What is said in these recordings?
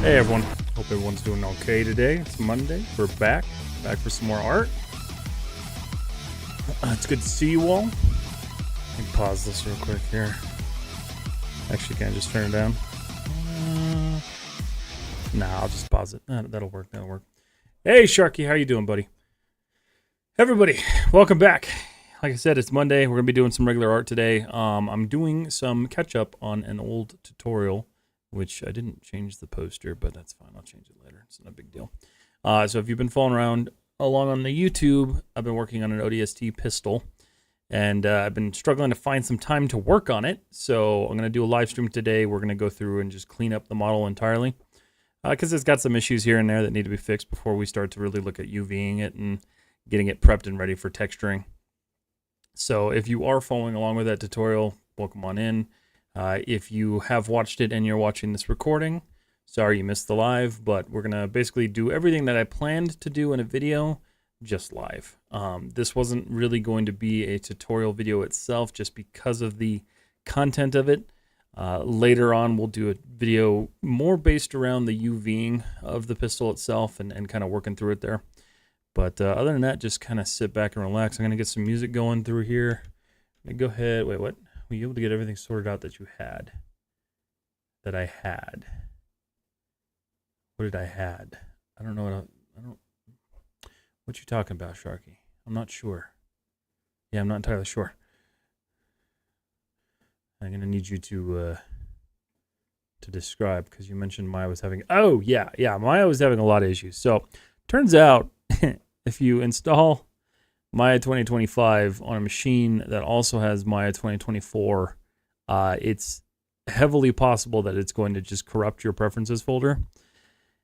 Hey everyone, hope everyone's doing okay today. It's Monday, we're back for some more art. It's good to see you all. Let me pause this real quick here. Actually, can I just turn it down? Nah, I'll just pause it. That'll work. Hey Sharky, how you doing, buddy? Everybody, welcome back. Like I said, it's Monday. We're gonna be doing some regular art today. I'm doing some catch up on an old tutorial, which I didn't change the poster, but that's fine. I'll change it later. It's not a big deal. So if you've been following around along on the YouTube, I've been working on an ODST pistol, and I've been struggling to find some time to work on it. So I'm going to do a live stream today. We're going to go through and just clean up the model entirely, because it's got some issues here and there that need to be fixed before we start to really look at UVing it and getting it prepped and ready for texturing. So if you are following along with that tutorial, welcome on in. If you have watched it and you're watching this recording, sorry you missed the live, but we're going to basically do everything that I planned to do in a video, just live. This wasn't really going to be a tutorial video itself just because of the content of it. Later on, we'll do a video more based around the UVing of the pistol itself and kind of working through it there. But other than that, just kind of sit back and relax. I'm going to get some music going through here. Go ahead. Wait, what? Were you able to get everything sorted out that you had? That I had? What did I had? I don't know what I don't. What you talking about, Sharky? I'm not sure. Yeah, I'm not entirely sure. I'm gonna need you to describe, because you mentioned Maya was having. Oh yeah, Maya was having a lot of issues. So turns out if you install Maya 2025 on a machine that also has Maya 2024, it's heavily possible that it's going to just corrupt your preferences folder.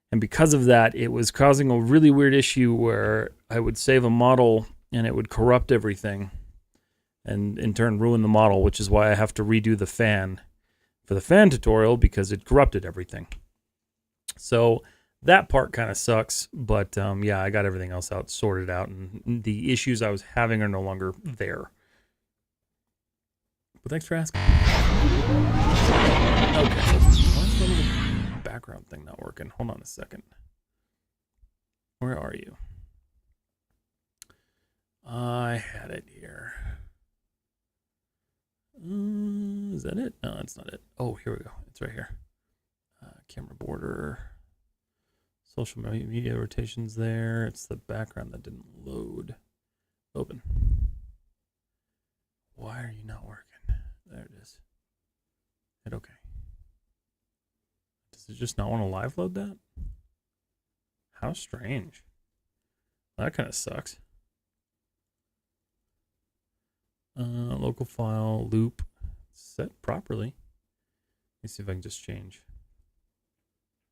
And because of that, it was causing a really weird issue where I would save a model and it would corrupt everything and in turn ruin the model, which is why I have to redo the fan for the fan tutorial because it corrupted everything. So that part kind of sucks, but yeah, I got everything else sorted out, and the issues I was having are no longer there. But thanks for asking. Okay, why is the background thing not working? Hold on a second. Where are you? I had it here. Is that it? No, that's not it. Oh, here we go. It's right here. Camera border. Social media rotations there. It's the background that didn't load. Open. Why are you not working? There it is. Hit OK. Does it just not want to live load that? How strange. That kind of sucks. Local file loop set properly. Let me see if I can just change.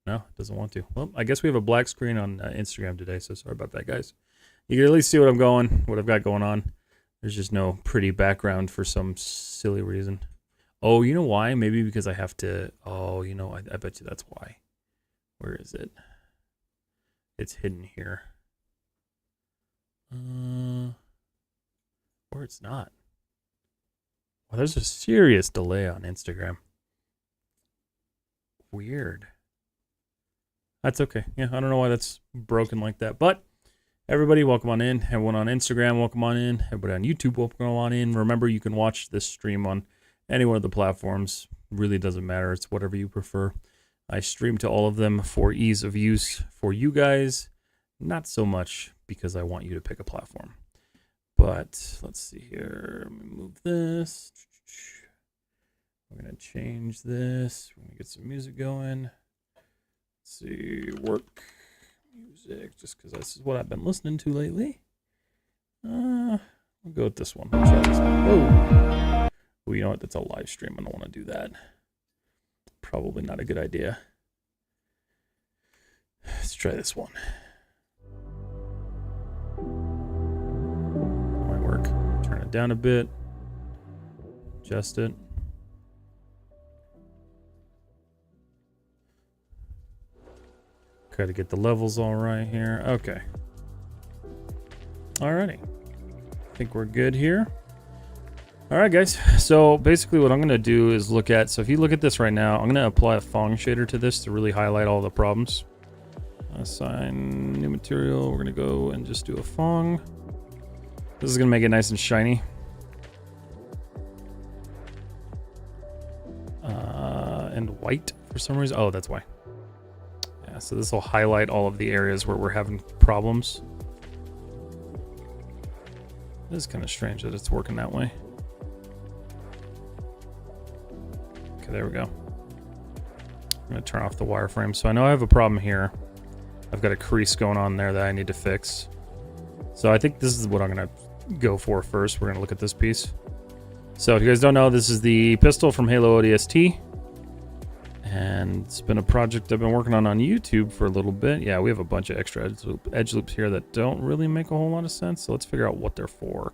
No, it doesn't want to. Well, I guess we have a black screen on Instagram today, so sorry about that, guys. You can at least see what I've got going on. There's just no pretty background for some silly reason. Oh, you know why? Maybe because I have to. Oh, you know, I bet you that's why. Where is it? It's hidden here. Or it's not. Well, there's a serious delay on Instagram. Weird. That's okay. Yeah, I don't know why that's broken like that. But everybody, welcome on in. Everyone on Instagram, welcome on in. Everybody on YouTube, welcome on in. Remember, you can watch this stream on any one of the platforms. Really doesn't matter. It's whatever you prefer. I stream to all of them for ease of use for you guys. Not so much because I want you to pick a platform. But let's see here. Let me move this. We're going to change this. We're going to get some music going. Let's see, work music, just because this is what I've been listening to lately. We'll go with this one. Try this one. Oh, you know what? That's a live stream. I don't want to do that. Probably not a good idea. Let's try this one. Might work. Turn it down a bit. Adjust it. Try to get the levels all right here. Okay. Alrighty. I think we're good here. All right, guys. So basically what I'm going to do is look at, so if you look at this right now, I'm going to apply a Phong shader to this to really highlight all the problems. Assign new material. We're going to go and just do a Phong. This is going to make it nice and shiny. And white for some reason. Oh, that's why. Yeah, so this will highlight all of the areas where we're having problems. It is kind of strange that it's working that way. Okay, there we go. I'm going to turn off the wireframe. So I know I have a problem here. I've got a crease going on there that I need to fix. So I think this is what I'm going to go for first. We're going to look at this piece. So if you guys don't know, this is the pistol from Halo ODST. And it's been a project I've been working on YouTube for a little bit. Yeah, we have a bunch of extra edge loops here that don't really make a whole lot of sense. So let's figure out what they're for.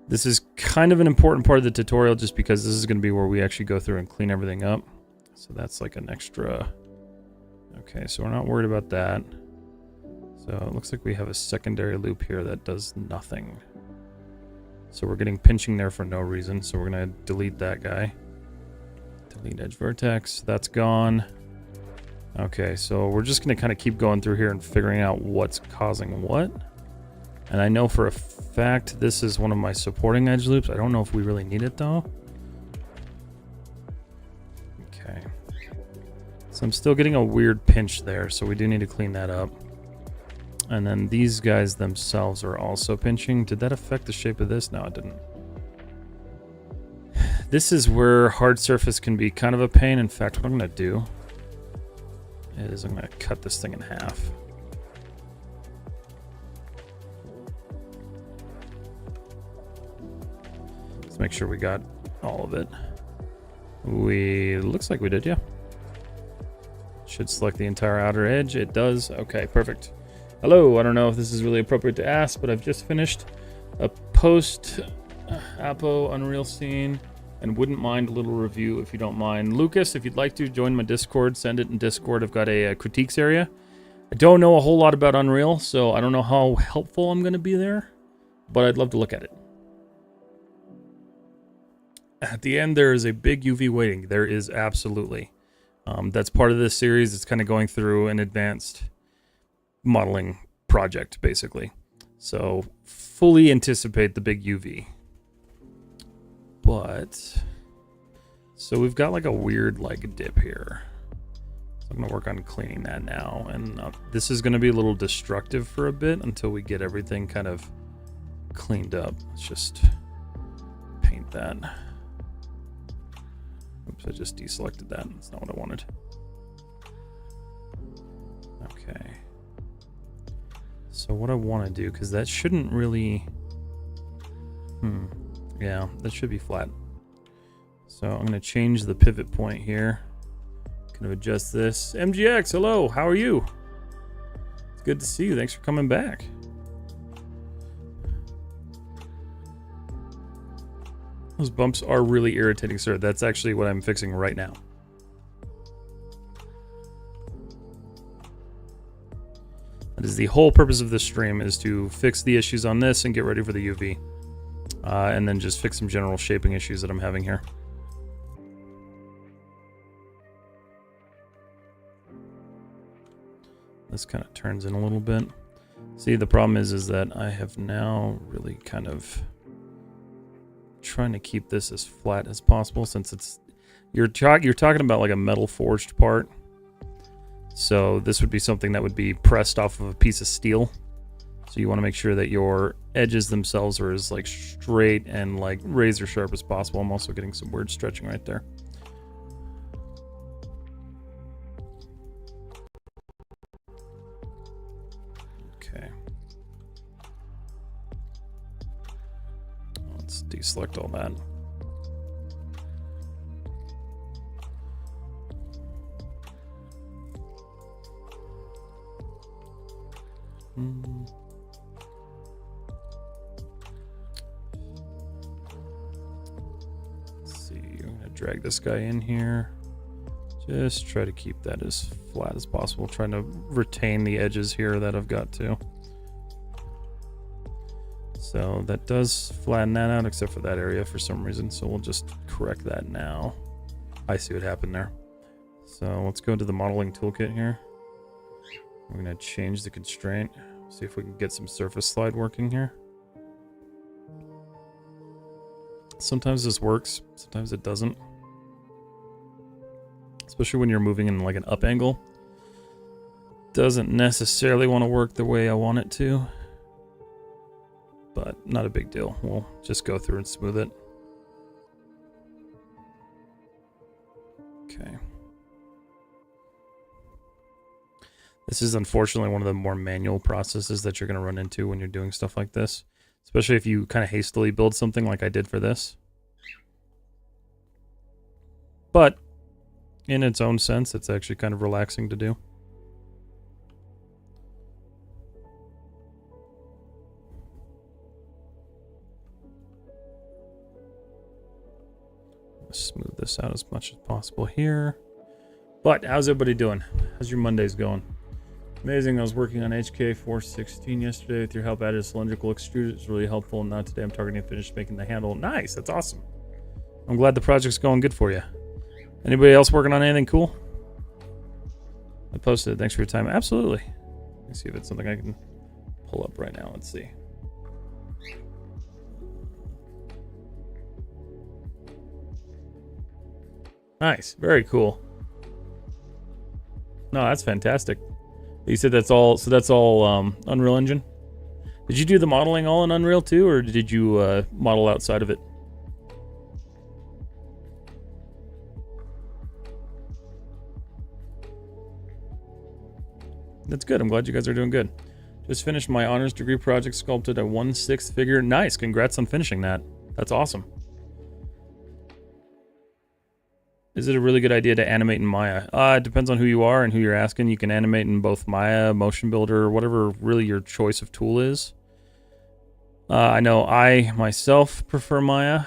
This is kind of an important part of the tutorial just because this is going to be where we actually go through and clean everything up. So that's like an extra. Okay, so we're not worried about that. So it looks like we have a secondary loop here that does nothing. So we're getting pinching there for no reason. So we're going to delete that guy. Delete edge vertex. That's gone. Okay, so we're just going to kind of keep going through here and figuring out what's causing what. And I know for a fact this is one of my supporting edge loops. I don't know if we really need it though. Okay. So I'm still getting a weird pinch there, so we do need to clean that up. And then these guys themselves are also pinching. Did that affect the shape of this? No, it didn't. This is where hard surface can be kind of a pain. In fact, what I'm going to do is I'm going to cut this thing in half. Let's make sure we got all of it. Looks like we did, yeah. Should select the entire outer edge. It does. Okay, perfect. Hello, I don't know if this is really appropriate to ask, but I've just finished a post-Apo Unreal scene and wouldn't mind a little review if you don't mind. Lucas, if you'd like to join my Discord, send it in Discord. I've got a critiques area. I don't know a whole lot about Unreal, so I don't know how helpful I'm going to be there, but I'd love to look at it. At the end, there is a big UV weighting. There is absolutely. That's part of this series. It's kind of going through an advanced modeling project, basically. So fully anticipate the big UV. But so we've got like a weird like dip here. So I'm gonna work on cleaning that now, and this is gonna be a little destructive for a bit until we get everything kind of cleaned up. Let's just paint that. Oops, I just deselected that. That's not what I wanted. Okay. So what I want to do, because that shouldn't really... Yeah, that should be flat. So I'm going to change the pivot point here. Kind of adjust this. MGX, hello, how are you? It's good to see you. Thanks for coming back. Those bumps are really irritating, sir. That's actually what I'm fixing right now. That is the whole purpose of this stream, is to fix the issues on this and get ready for the UV. And then just fix some general shaping issues that I'm having here. This kind of turns in a little bit. See, the problem is that I have now really kind of trying to keep this as flat as possible, since it's you're talking about like a metal forged part. So this would be something that would be pressed off of a piece of steel. So you want to make sure that your edges themselves are as like straight and like razor sharp as possible. I'm also getting some weird stretching right there. Okay. Let's deselect all that. Let's see, I'm gonna drag this guy in here. Just try to keep that as flat as possible. Trying to retain the edges here that I've got to. So that does flatten that out, except for that area for some reason. So we'll just correct that now. I see what happened there. So let's go to the modeling toolkit here. We're going to change the constraint. See if we can get some surface slide working here. Sometimes this works, sometimes it doesn't. Especially when you're moving in like an up angle. Doesn't necessarily want to work the way I want it to. But not a big deal. We'll just go through and smooth it. Okay. This is unfortunately one of the more manual processes that you're going to run into when you're doing stuff like this. Especially if you kind of hastily build something like I did for this. But in its own sense, it's actually kind of relaxing to do. Smooth this out as much as possible here. But how's everybody doing? How's your Mondays going? Amazing. I was working on HK 416 yesterday. With your help, I added a cylindrical extruder. It's really helpful. Now today I'm targeting to finish making the handle. Nice. That's awesome. I'm glad the project's going good for you. Anybody else working on anything cool? I posted it. Thanks for your time. Absolutely. Let's see if it's something I can pull up right now. Let's see. Nice. Very cool. No, that's fantastic. You said that's all, so that's all Unreal Engine? Did you do the modeling all in Unreal too, or did you model outside of it? That's good. I'm glad you guys are doing good. Just finished my honors degree project, sculpted a 1/6 figure. Nice. Congrats on finishing that. That's awesome. Is it a really good idea to animate in Maya? It depends on who you are and who you're asking. You can animate in both Maya, Motion Builder, whatever really your choice of tool is. I know I myself prefer Maya,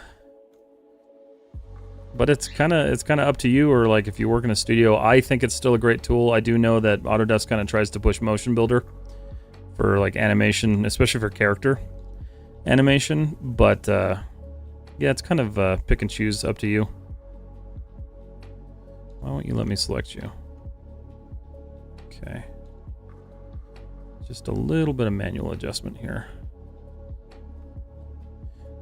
but it's kind of up to you. Or like if you work in a studio, I think it's still a great tool. I do know that Autodesk kind of tries to push Motion Builder for like animation, especially for character animation. But yeah, it's kind of pick and choose, up to you. Why won't you let me select you? Okay. Just a little bit of manual adjustment here.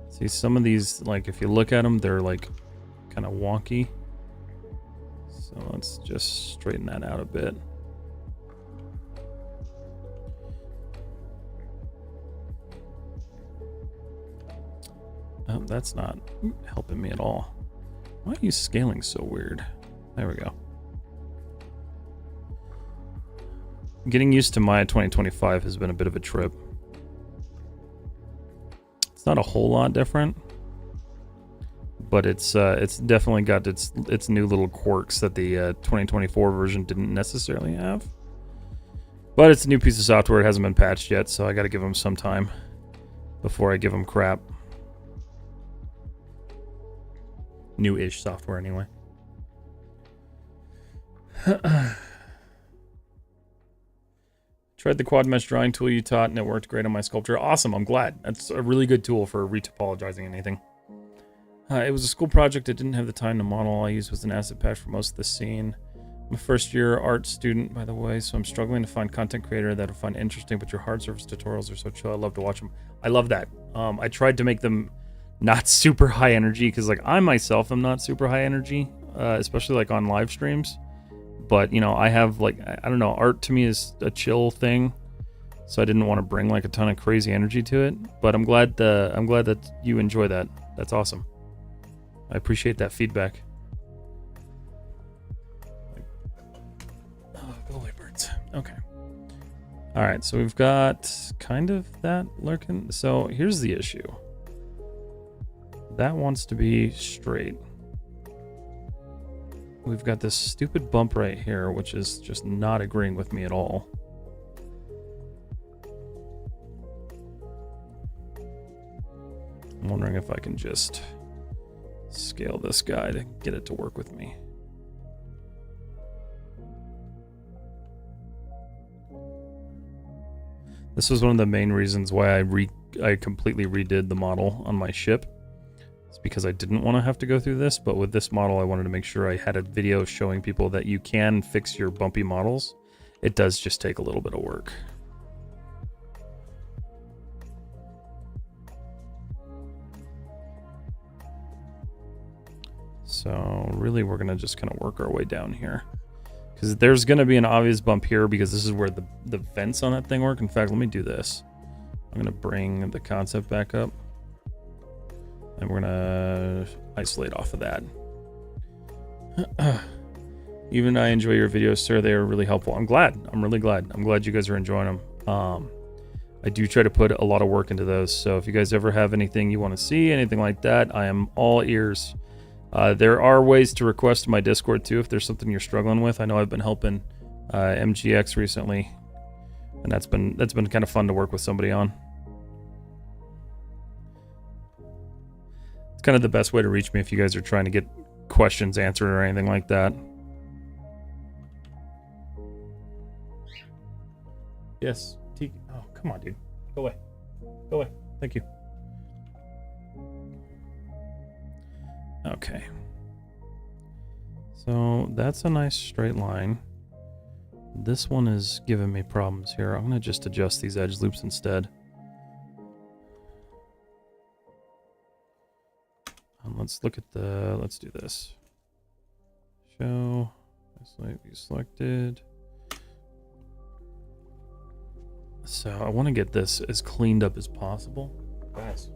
See, some of these, like if you look at them, they're like kind of wonky. So let's just straighten that out a bit. Oh, that's not helping me at all. Why are you scaling so weird? There we go. Getting used to Maya 2025 has been a bit of a trip. It's not a whole lot different, but it's definitely got its new little quirks that the 2024 version didn't necessarily have. But it's a new piece of software. It hasn't been patched yet, so I got to give them some time before I give them crap. New-ish software, anyway. Tried the quad mesh drawing tool you taught and it worked great on my sculpture. Awesome, I'm glad. That's a really good tool for retopologizing anything. It was a school project. I didn't have the time to model. All I used was an asset patch for most of the scene. I'm a first year art student, by the way, so I'm struggling to find content creator that I find interesting, but your hard surface tutorials are so chill. I love to watch them. I love that. I tried to make them not super high energy because like I myself am not super high energy, especially like on live streams. But, you know, I have, like, I don't know, art to me is a chill thing. So I didn't want to bring, like, a ton of crazy energy to it. But I'm glad that you enjoy that. That's awesome. I appreciate that feedback. Oh, go away, birds. Okay. All right, so we've got kind of that lurking. So here's the issue. That wants to be straight. We've got this stupid bump right here, which is just not agreeing with me at all. I'm wondering if I can just scale this guy to get it to work with me. This was one of the main reasons why I I completely redid the model on my ship. It's because I didn't want to have to go through this, but with this model I wanted to make sure I had a video showing people that you can fix your bumpy models. It does just take a little bit of work. So really we're gonna just kind of work our way down here, because there's gonna be an obvious bump here because this is where the vents on that thing work. In fact, let me do this. I'm gonna bring the concept back up and we're gonna isolate off of that. Even I enjoy your videos, sir. They are really helpful. I'm glad. I'm really glad. I'm glad you guys are enjoying them. I do try to put a lot of work into those. So if you guys ever have anything you want to see, anything like that, I am all ears. There are ways to request my Discord too if there's something you're struggling with. I know I've been helping MGX recently, and that's been kind of fun to work with somebody on. It's kind of the best way to reach me if you guys are trying to get questions answered or anything like that. Yes, T. Oh, come on, dude. Go away. Go away. Thank you. Okay. So that's a nice straight line. This one is giving me problems here. I'm going to just adjust these edge loops instead. Let's look at the, let's do this. Show, isolate, be selected. So I want to get this as cleaned up as possible. Guys.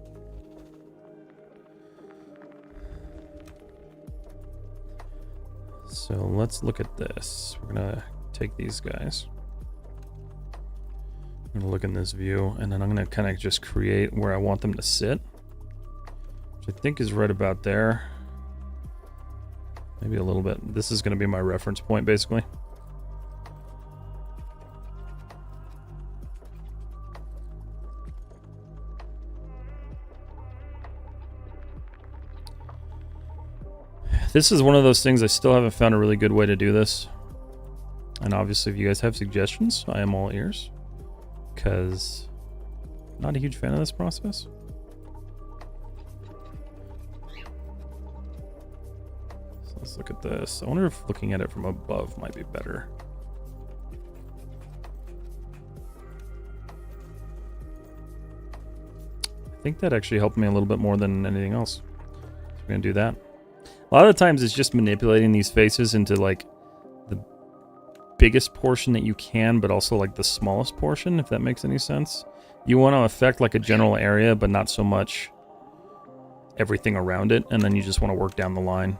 So let's look at this. We're going to take these guys. I'm going to look in this view, and then I'm going to kind of just create where I want them to sit, which I think is right about there. Maybe a little bit. This is going to be my reference point, basically. This is one of those things I still haven't found a really good way to do this. And obviously if you guys have suggestions, I am all ears. Because I'm not a huge fan of this process. So let's look at this. I wonder if looking at it from above might be better. I think that actually helped me a little bit more than anything else. So we're going to do that. A lot of the times it's just manipulating these faces into like the biggest portion that you can, but also like the smallest portion, if that makes any sense. You want to affect like a general area, but not so much everything around it, and then you just want to work down the line.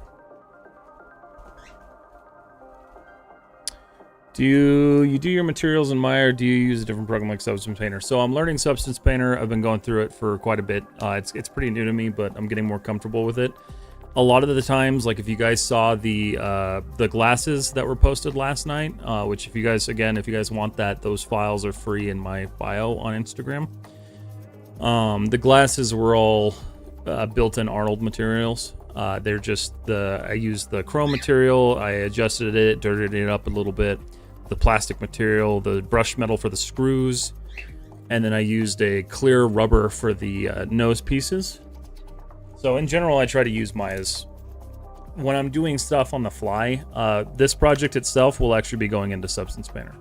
Do you do your materials in Maya, or do you use a different program like Substance Painter? So I'm learning Substance Painter. I've been going through it for quite a bit. It's pretty new to me, but I'm getting more comfortable with it. A lot of the times, like if you guys saw the glasses that were posted last night, which if you guys want that, those files are free in my bio on Instagram. The glasses were all built-in Arnold materials. They're just I used the chrome material, I adjusted it, dirtied it up a little bit, the plastic material, the brush metal for the screws, and then I used a clear rubber for the nose pieces. So in general, I try to use Maya's when I'm doing stuff on the fly. This project itself will actually be going into Substance Painter.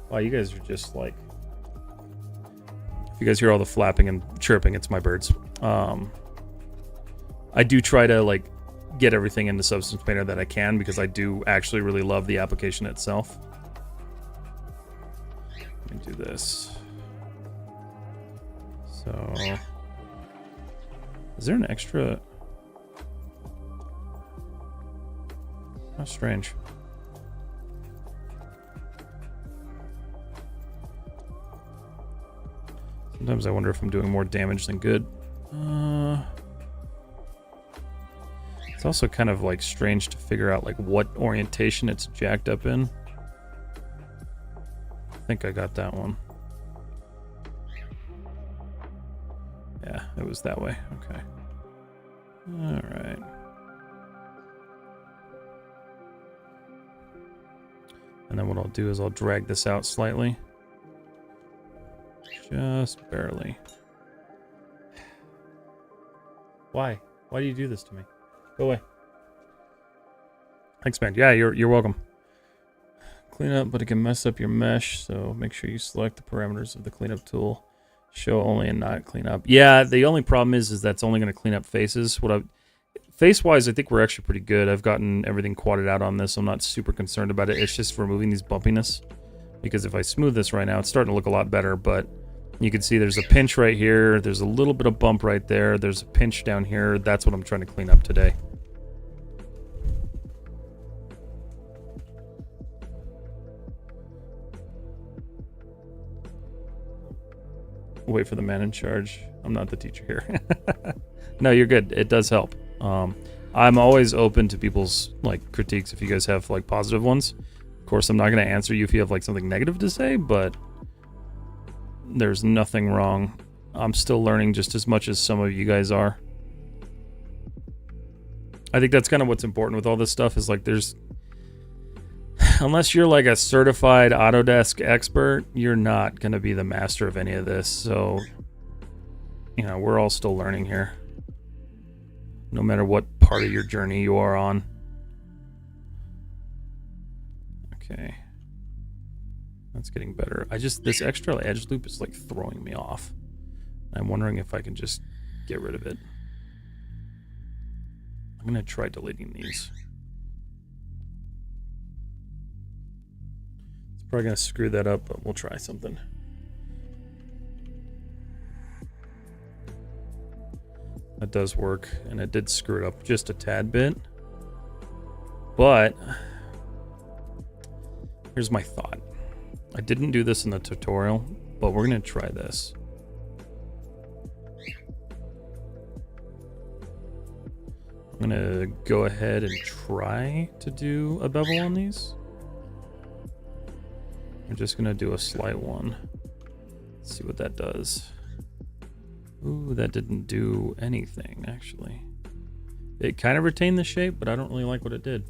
Wow, you guys are just like... If you guys hear all the flapping and chirping, it's my birds. I do try to like get everything into Substance Painter that I can, because I do actually really love the application itself. Let me do this. So... Is there an extra... How strange. Sometimes I wonder if I'm doing more damage than good. It's also kind of like strange to figure out like what orientation it's jacked up in. I think I got that one. Yeah, it was that way. Okay. All right. And then what I'll do is I'll drag this out slightly. Just barely. Why? Why do you do this to me? Go away. Thanks, man. Yeah, you're welcome. Clean up, but it can mess up your mesh, so make sure you select the parameters of the cleanup tool. Show only and not clean up. Yeah, the only problem is that's only going to clean up faces. Face-wise, I think we're actually pretty good. I've gotten everything quadded out on this, so I'm not super concerned about it. It's just removing these bumpiness. Because if I smooth this right now, it's starting to look a lot better, but you can see there's a pinch right here. There's a little bit of bump right there. There's a pinch down here. That's what I'm trying to clean up today. Wait for the man in charge. I'm not the teacher here. No, you're good. It does help. I'm always open to people's like critiques if you guys have like positive ones. Of course, I'm not going to answer you if you have like something negative to say, but there's nothing wrong. I'm still learning just as much as some of you guys are. I think that's kind of what's important with all this stuff is like there's... Unless you're like a certified Autodesk expert, you're not going to be the master of any of this. So, you know, we're all still learning here. No matter what part of your journey you are on. Okay. That's getting better. This extra edge loop is like throwing me off. I'm wondering if I can just get rid of it. I'm going to try deleting these. It's probably going to screw that up, but we'll try something. That does work, and it did screw it up just a tad bit. But here's my thought. I didn't do this in the tutorial, but we're going to try this. I'm going to go ahead and try to do a bevel on these. I'm just going to do a slight one. Let's see what that does. Ooh, that didn't do anything, actually. It kind of retained the shape, but I don't really like what it did.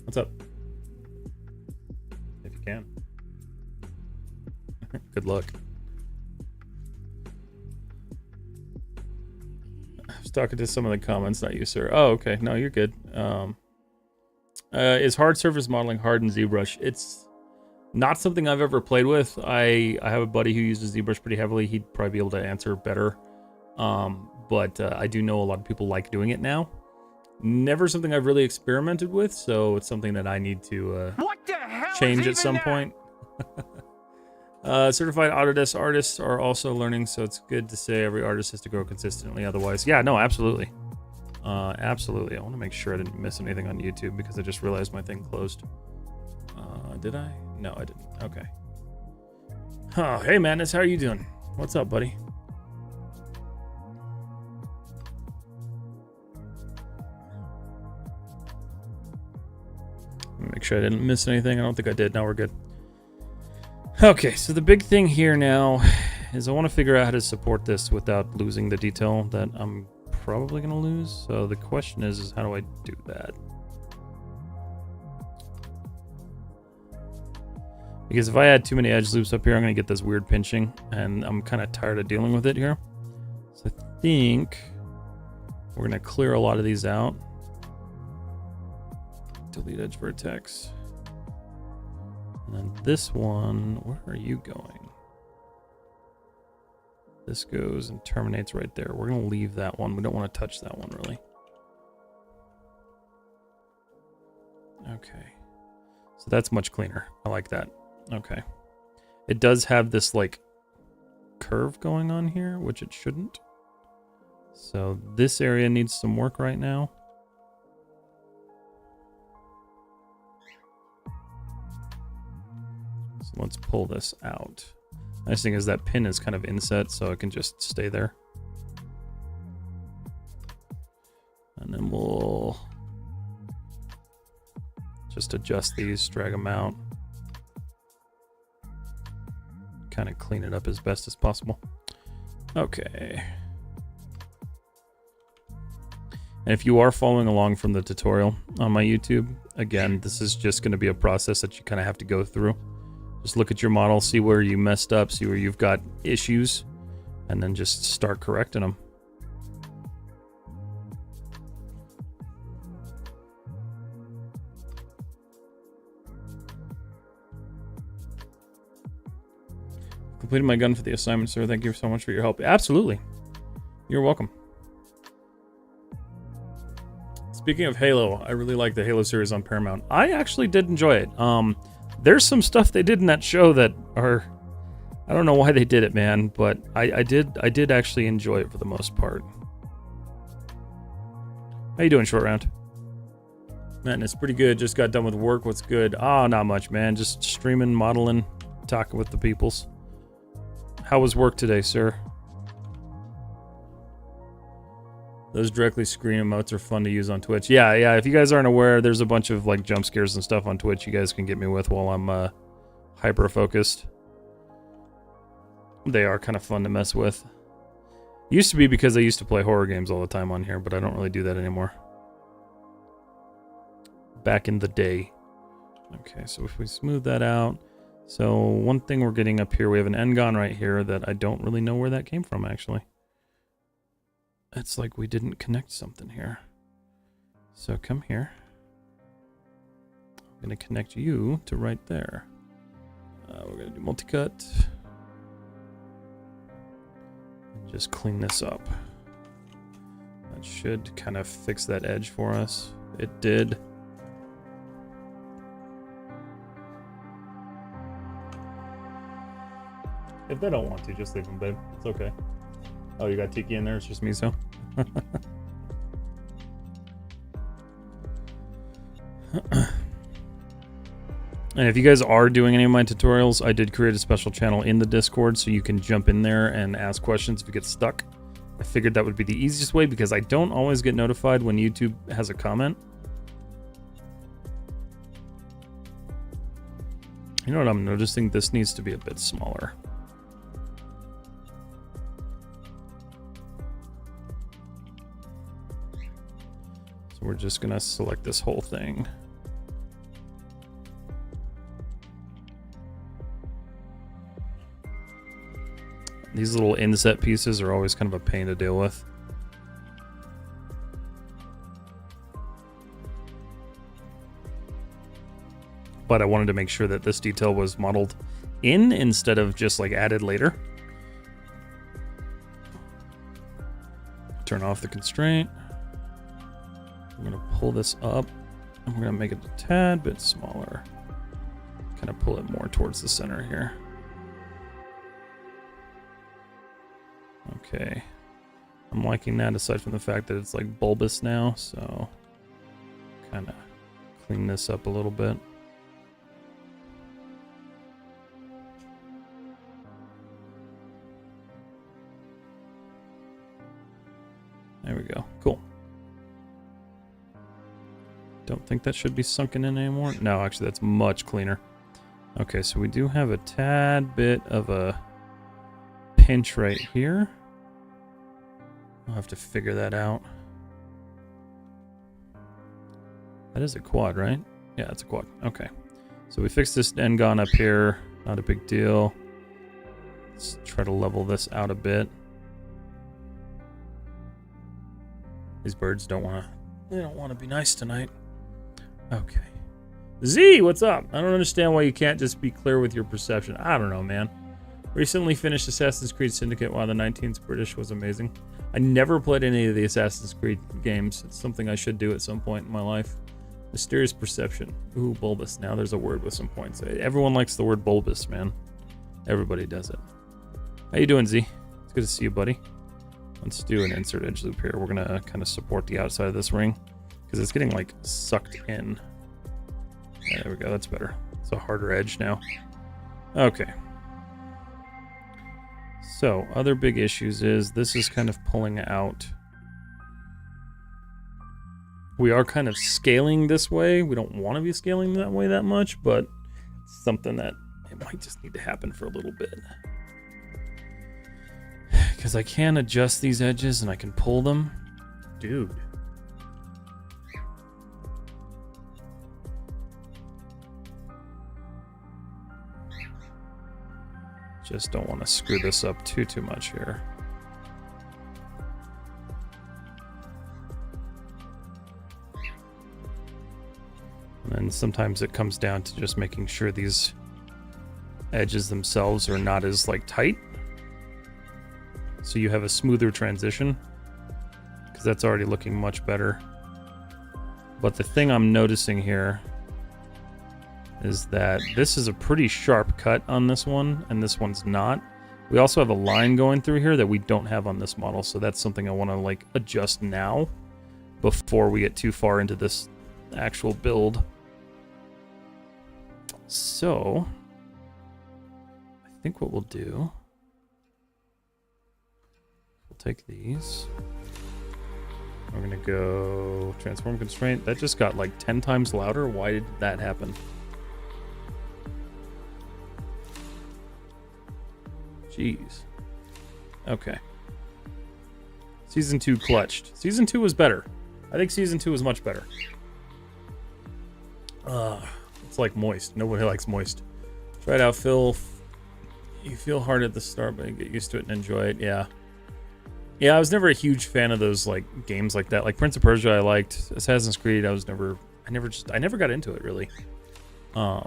What's up? If you can. Good luck. I was talking to some of the comments, not you, sir. Oh, okay. No, you're good. Is hard surface modeling hard in ZBrush? It's not something I've ever played with. I have a buddy who uses ZBrush pretty heavily. He'd probably be able to answer better. But I do know a lot of people like doing it now. Never something I've really experimented with, so it's something that I need to change at some point. Certified Autodesk artists are also learning, so it's good to say every artist has to grow consistently. Otherwise, yeah, no, absolutely. Absolutely. I want to make sure I didn't miss anything on YouTube because I just realized my thing closed. Did I? No, I didn't. Okay. Oh, hey, Madness, how are you doing? What's up, buddy? Make sure I didn't miss anything. I don't think I did. Now we're good. Okay, so the big thing here now is I want to figure out how to support this without losing the detail that I'm probably going to lose. So the question is how do I do that? Because if I add too many edge loops up here, I'm going to get this weird pinching, and I'm kind of tired of dealing with it here. So I think we're going to clear a lot of these out. Delete edge vertex. And then this one, where are you going? This goes and terminates right there. We're going to leave that one. We don't want to touch that one, really. Okay. So that's much cleaner. I like that. Okay. It does have this, like, curve going on here, which it shouldn't. So this area needs some work right now. So let's pull this out. Nice thing is that pin is kind of inset, so it can just stay there. And then we'll just adjust these, drag them out. Kind of clean it up as best as possible. Okay. And if you are following along from the tutorial on my YouTube, again, this is just going to be a process that you kind of have to go through. Just look at your model, see where you messed up, see where you've got issues, and then just start correcting them. Completed my gun for the assignment, sir. Thank you so much for your help. Absolutely. You're welcome. Speaking of Halo, I really like the Halo series on Paramount. I actually did enjoy it. There's some stuff they did in that show that are, I don't know why they did it, man, but I did actually enjoy it for the most part. How you doing, Short Round? Man, it's pretty good. Just got done with work. What's good? Ah, not much, man. Just streaming, modeling, talking with the peoples. How was work today, sir? Those directly screen emotes are fun to use on Twitch. Yeah. If you guys aren't aware, there's a bunch of like jump scares and stuff on Twitch you guys can get me with while I'm hyper focused. They are kind of fun to mess with. Used to be because I used to play horror games all the time on here, but I don't really do that anymore. Back in the day. Okay, so if we smooth that out. So one thing we're getting up here, we have an N-gon right here that I don't really know where that came from, actually. It's like we didn't connect something here. So come here. I'm going to connect you to right there. We're going to do multi-cut. And just clean this up. That should kind of fix that edge for us. It did. If they don't want to, just leave them, babe. It's okay. Oh, you got Tiki in there? It's just me, so. And if you guys are doing any of my tutorials, I did create a special channel in the Discord so you can jump in there and ask questions if you get stuck. I figured that would be the easiest way because I don't always get notified when YouTube has a comment. You know what I'm noticing? This needs to be a bit smaller. We're just gonna select this whole thing. These little inset pieces are always kind of a pain to deal with. But I wanted to make sure that this detail was modeled in instead of just like added later. Turn off the constraint. I'm going to pull this up, and we're going to make it a tad bit smaller. Kind of pull it more towards the center here. Okay. I'm liking that aside from the fact that it's like bulbous now, so kind of clean this up a little bit. There we go. Cool. Don't think that should be sunken in anymore. No, actually, that's much cleaner. Okay, so we do have a tad bit of a pinch right here. I'll have to figure that out. That is a quad, right? Yeah, it's a quad. Okay. So we fixed this N-gon up here. Not a big deal. Let's try to level this out a bit. These birds don't want to... They don't want to be nice tonight. Okay. Z, what's up? I don't understand why you can't just be clear with your perception. I don't know, man. Recently finished Assassin's Creed Syndicate. Wow, the 19th British was amazing. I never played any of the Assassin's Creed games. It's something I should do at some point in my life. Mysterious perception. Ooh, bulbous. Now there's a word with some points. Everyone likes the word bulbous, man. Everybody does it. How you doing, Z? It's good to see you, buddy. Let's do an insert edge loop here. We're going to kind of support the outside of this ring because it's getting like sucked in. There we go. That's better. It's a harder edge now. Okay. So other big issues is this is kind of pulling out. We are kind of scaling this way. We don't want to be scaling that way that much, but it's something that it might just need to happen for a little bit. Because I can adjust these edges and I can pull them. Dude. Just don't want to screw this up too much here. And then sometimes it comes down to just making sure these edges themselves are not as like tight, so you have a smoother transition, because that's already looking much better. But the thing I'm noticing here is that this is a pretty sharp cut on this one, and this one's not. We also have a line going through here that we don't have on this model, so that's something I want to like adjust now before we get too far into this actual build. So I think what we'll do, we'll take these. We're gonna go transform constraint. That just got like 10 times louder. Why did that happen? Jeez. Okay. Season 2 clutched. Season 2 was better. I think Season 2 was much better. It's like moist. Nobody likes moist. Try it out, Phil. You feel hard at the start, but you get used to it and enjoy it. Yeah. Yeah, I was never a huge fan of those like games like that. Like Prince of Persia I liked. Assassin's Creed I never got into it really. I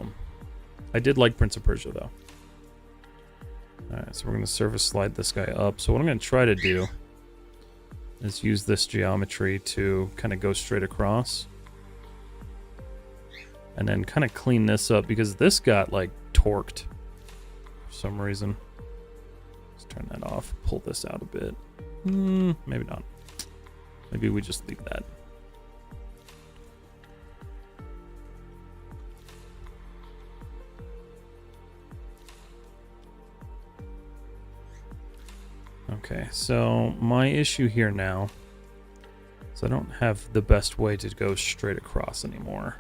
did like Prince of Persia though. Alright, so we're gonna surface slide this guy up. So what I'm gonna try to do is use this geometry to kind of go straight across. And then kind of clean this up, because this got like torqued for some reason. Let's turn that off, pull this out a bit. Maybe not. Maybe we just leave that. Okay, so my issue here now is I don't have the best way to go straight across anymore.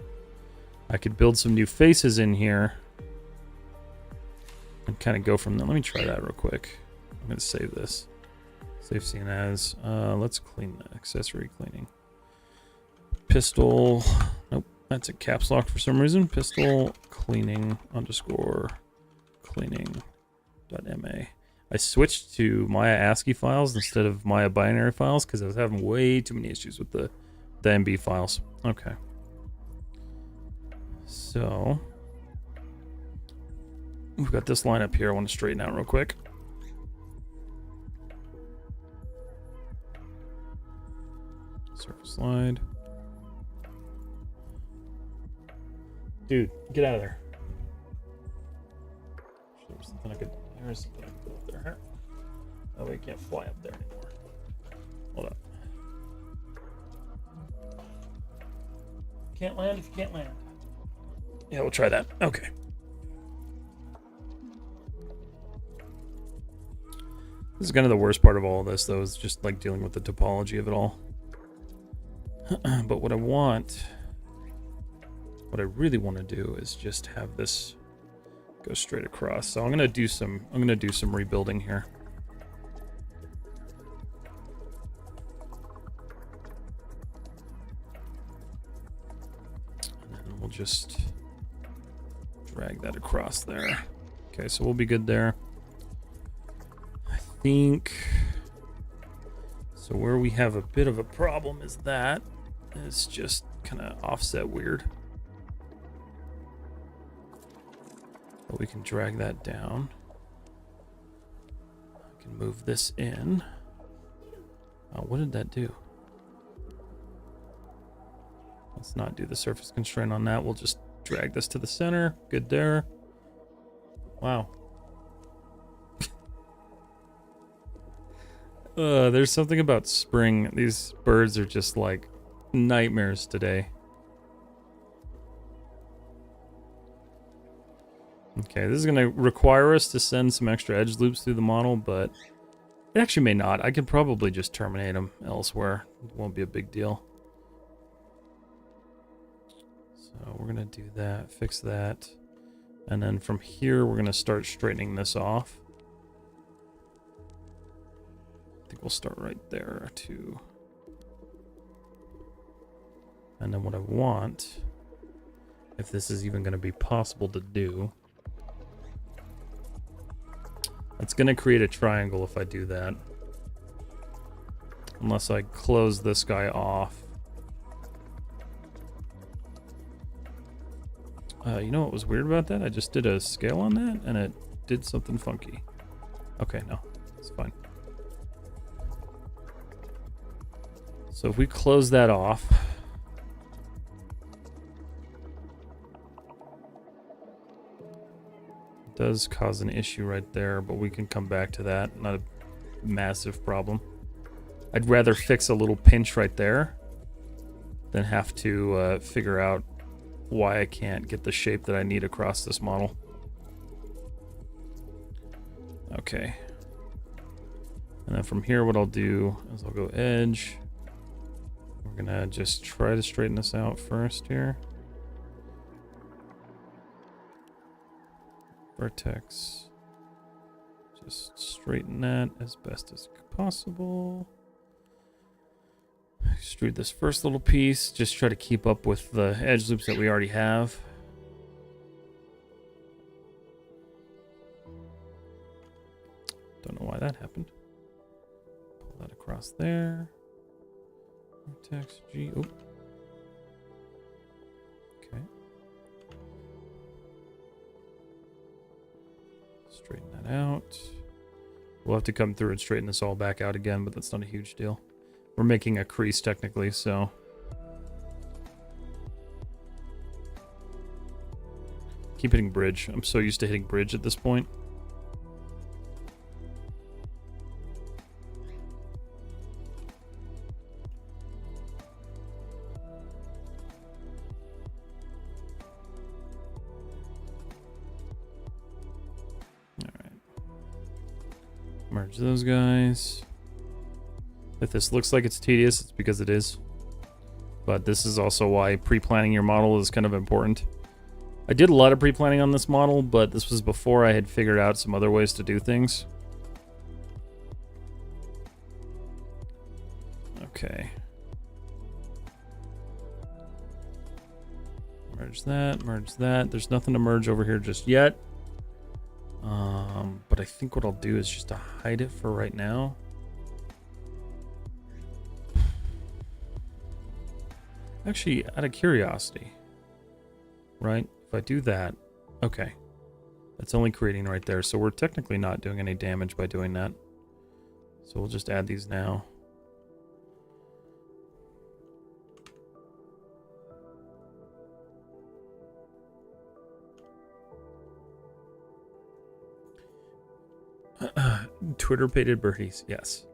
I could build some new faces in here and kind of go from there. Let me try that real quick. I'm going to save this. Save scene as. Let's clean the accessory cleaning. Pistol. Nope, that's a caps lock for some reason. Pistol cleaning _ cleaning.ma. I switched to Maya ASCII files instead of Maya binary files because I was having way too many issues with the MB files. Okay. So we've got this line up here I want to straighten out real quick. Surface slide. Dude, get out of there. There's something I could put up there. Oh, we can't fly up there anymore. Hold up. Can't land if you can't land. Yeah, we'll try that. Okay. This is kind of the worst part of all of this, though, is just like dealing with the topology of it all. But what I really want to do is just have this go straight across. So I'm gonna do some rebuilding here. And then we'll just drag that across there. Okay, so we'll be good there. I think so. Where we have a bit of a problem is that it's just kind of offset weird. But we can drag that down. I can move this in. Oh, what did that do? Let's not do the surface constraint on that. We'll just drag this to the center. Good there. Wow. There's something about spring. These birds are just like nightmares today. Okay, this is going to require us to send some extra edge loops through the model, but it actually may not. I could probably just terminate them elsewhere. It won't be a big deal. So we're going to do that, fix that. And then from here, we're going to start straightening this off. I think we'll start right there too. And then what I want, if this is even going to be possible to do, It's going to create a triangle if I do that. Unless I close this guy off. You know what was weird about that? I just did a scale on that and it did something funky. Okay, no, it's fine. So if we close that off, it does cause an issue right there, but we can come back to that. Not a massive problem. I'd rather fix a little pinch right there than have to figure out why I can't get the shape that I need across this model. Okay. And then from here, what I'll do is I'll go edge. We're gonna just try to straighten this out first here. Vertex. Just straighten that as best as possible. Extrude this first little piece. Just try to keep up with the edge loops that we already have. Don't know why that happened. Pull that across there. Vertex G. Oop. Okay. Straighten that out. We'll have to come through and straighten this all back out again, but that's not a huge deal. We're making a crease technically, so. Keep hitting bridge. I'm so used to hitting bridge at this point. Merge those guys. If this looks like it's tedious, it's because it is. But this is also why pre-planning your model is kind of important. I did a lot of pre-planning on this model, but this was before I had figured out some other ways to do things. Okay. Merge that, merge that. There's nothing to merge over here just yet. But I think what I'll do is just to hide it for right now. Actually, out of curiosity, right? If I do that, okay. That's only creating right there, so we're technically not doing any damage by doing that. So we'll just add these now. Twitter-pated birdies, yes.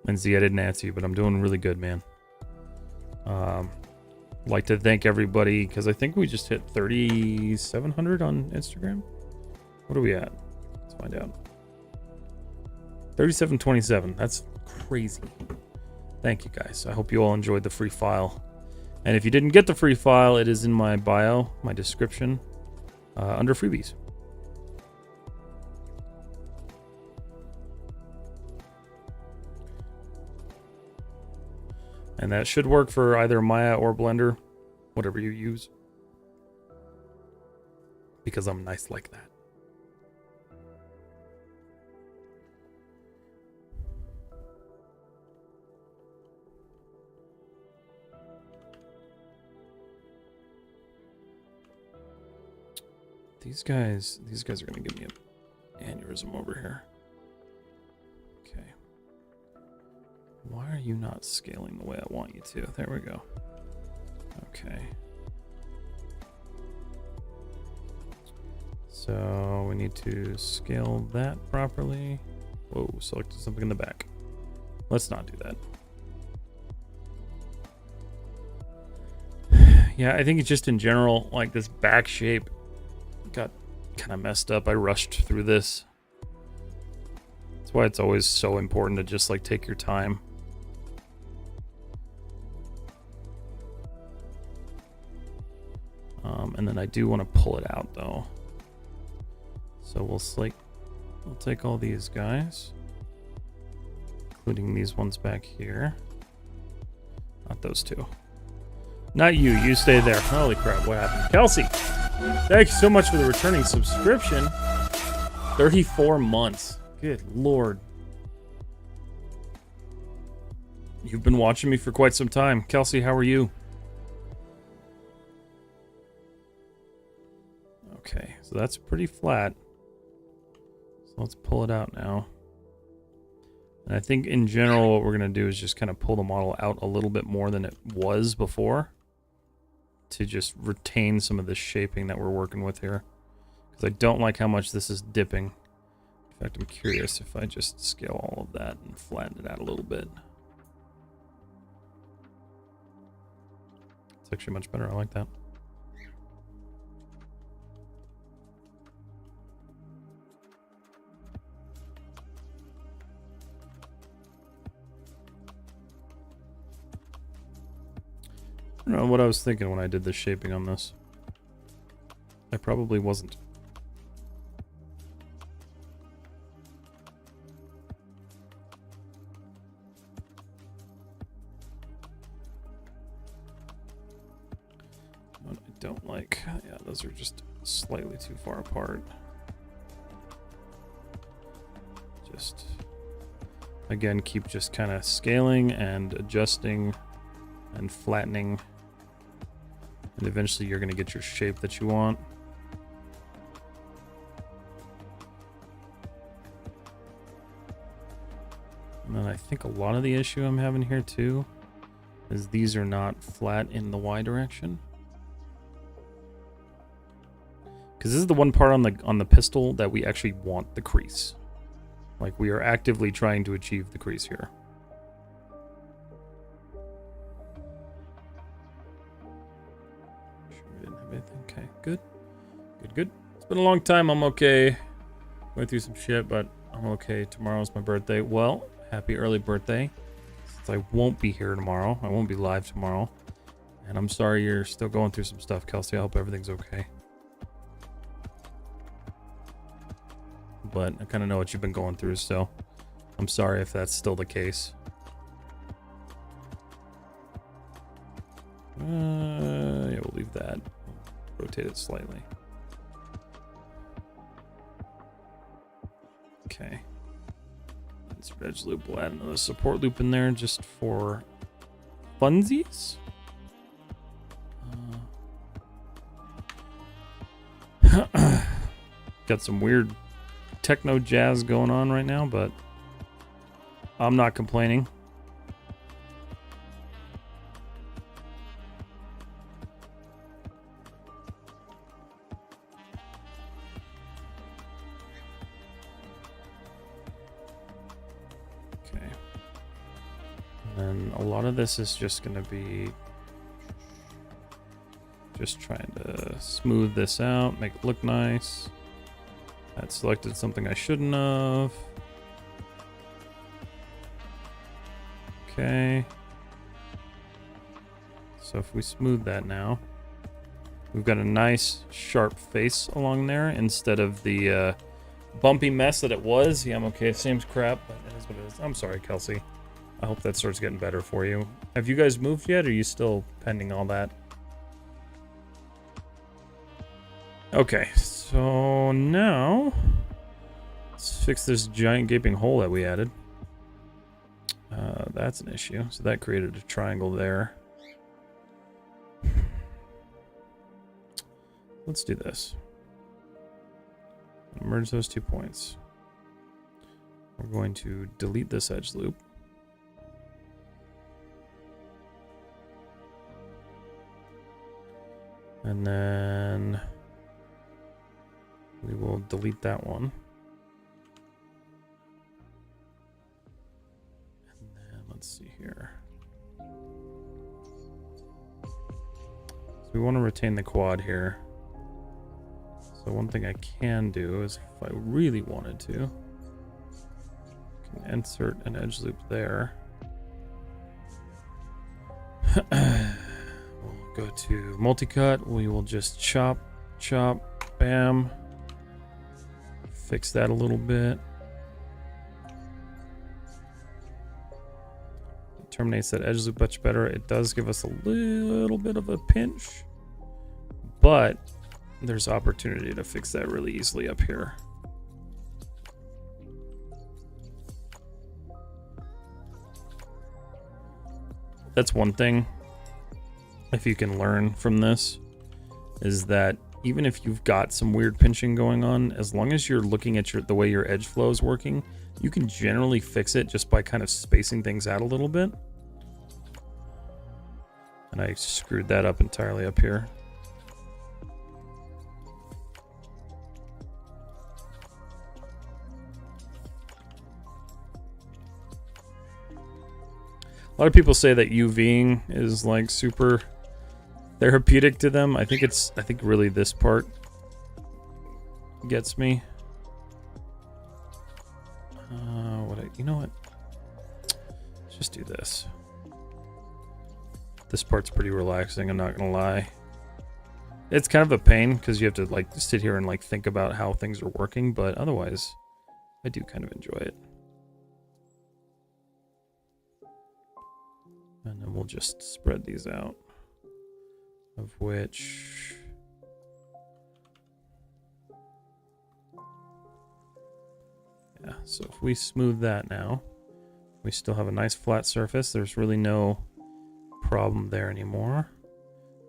Lindsay, I didn't answer you, but I'm doing really good, man. Like to thank everybody, because I think we just hit 3,700 on Instagram. What are we at? Let's find out. 3727. That's crazy. Thank you, guys. I hope you all enjoyed the free file. And if you didn't get the free file, it is in my bio, my description, under freebies. And that should work for either Maya or Blender, whatever you use. Because I'm nice like that. These guys are going to give me an aneurysm over here. Okay. Why are you not scaling the way I want you to? There we go. Okay. So we need to scale that properly. Whoa, selected something in the back. Let's not do that. Yeah, I think it's just in general, like this back shape got kind of messed up. I rushed through this. That's why it's always so important to just like take your time. And then I do want to pull it out though. So we'll take all these guys, including these ones back here. Not those two. Not you. You stay there. Holy crap! What happened, Kelsey? Thank you so much for the returning subscription. 34 months. Good lord. You've been watching me for quite some time. Kelsey, how are you? Okay, so that's pretty flat. So let's pull it out now. And I think in general what we're going to do is just kind of pull the model out a little bit more than it was before to just retain some of the shaping that we're working with here. Because I don't like how much this is dipping. In fact, I'm curious if I just scale all of that and flatten it out a little bit. It's actually much better. I like that. I don't know what I was thinking when I did the shaping on this. I probably wasn't. What I don't like, yeah, those are just slightly too far apart. Just, again, keep just kind of scaling and adjusting and flattening. And eventually you're going to get your shape that you want. And then I think a lot of the issue I'm having here too is these are not flat in the Y direction. Because this is the one part on the pistol that we actually want the crease. Like we are actively trying to achieve the crease here. Okay, good. Good. It's been a long time. I'm okay. Went through some shit, but I'm okay. Tomorrow's my birthday. Well, happy early birthday. Since I won't be here tomorrow. I won't be live tomorrow. And I'm sorry you're still going through some stuff, Kelsey. I hope everything's okay. But I kind of know what you've been going through, so I'm sorry if that's still the case. Yeah, we'll leave that. Rotate it slightly. Okay. Let's edge loop. We'll add another support loop in there just for funsies. Got some weird techno jazz going on right now, but I'm not complaining. Okay. And a lot of this is just going to be just trying to smooth this out, make it look nice. I selected something I shouldn't have. Okay. So if we smooth that now, we've got a nice sharp face along there instead of the bumpy mess that it was. Yeah, I'm okay. It seems crap, but it is what it is. I'm sorry, Kelsey. I hope that starts getting better for you. Have you guys moved yet, or are you still pending all that? Okay, so now let's fix this giant gaping hole that we added. That's an issue. So that created a triangle there. Let's do this. Merge those 2 points. We're going to delete this edge loop. And then we will delete that one. And then let's see here. So we want to retain the quad here. So one thing I can do is if I really wanted to, I can insert an edge loop there. We'll go to multi-cut. We will just chop, bam. Fix that a little bit. It terminates that edge loop much better. It does give us a little bit of a pinch, but there's opportunity to fix that really easily up here. That's one thing, if you can learn from this, is that even if you've got some weird pinching going on, as long as you're looking at the way your edge flow is working, you can generally fix it just by kind of spacing things out a little bit. And I screwed that up entirely up here. A lot of people say that UVing is like super therapeutic to them. I think really this part gets me. You know what? Let's just do this. This part's pretty relaxing, I'm not gonna lie. It's kind of a pain because you have to like sit here and like think about how things are working, but otherwise I do kind of enjoy it. And then we'll just spread these out, of which yeah, so if we smooth that now, we still have a nice flat surface. There's really no problem there anymore.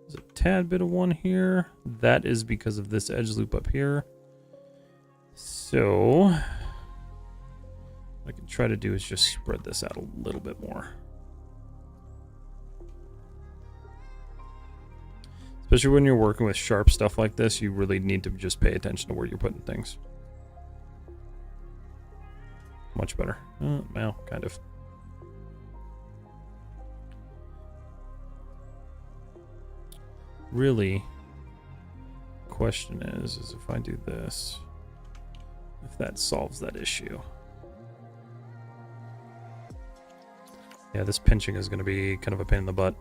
There's a tad bit of one here. That is because of this edge loop up here. So what I can try to do is just spread this out a little bit more. Especially when you're working with sharp stuff like this, you really need to just pay attention to where you're putting things. Much better. Well, kind of. Really, question is if I do this, if that solves that issue. Yeah, this pinching is going to be kind of a pain in the butt.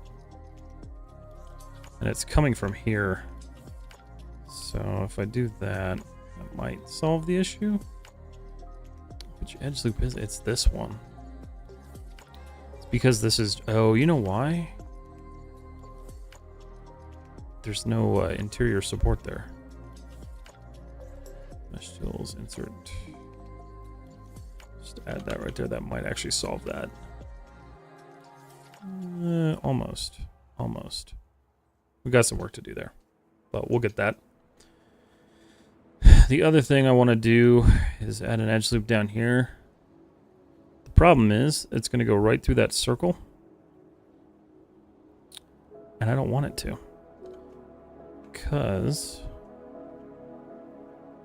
And it's coming from here. So if I do that, that might solve the issue. Which edge loop is it? It's this one. It's because this is... Oh, you know why? There's no interior support there. Mesh tools, insert. Just add that right there. That might actually solve that. Almost. Almost. We got some work to do there, but we'll get that. The other thing I want to do is add an edge loop down here. The problem is it's going to go right through that circle, and I don't want it to, because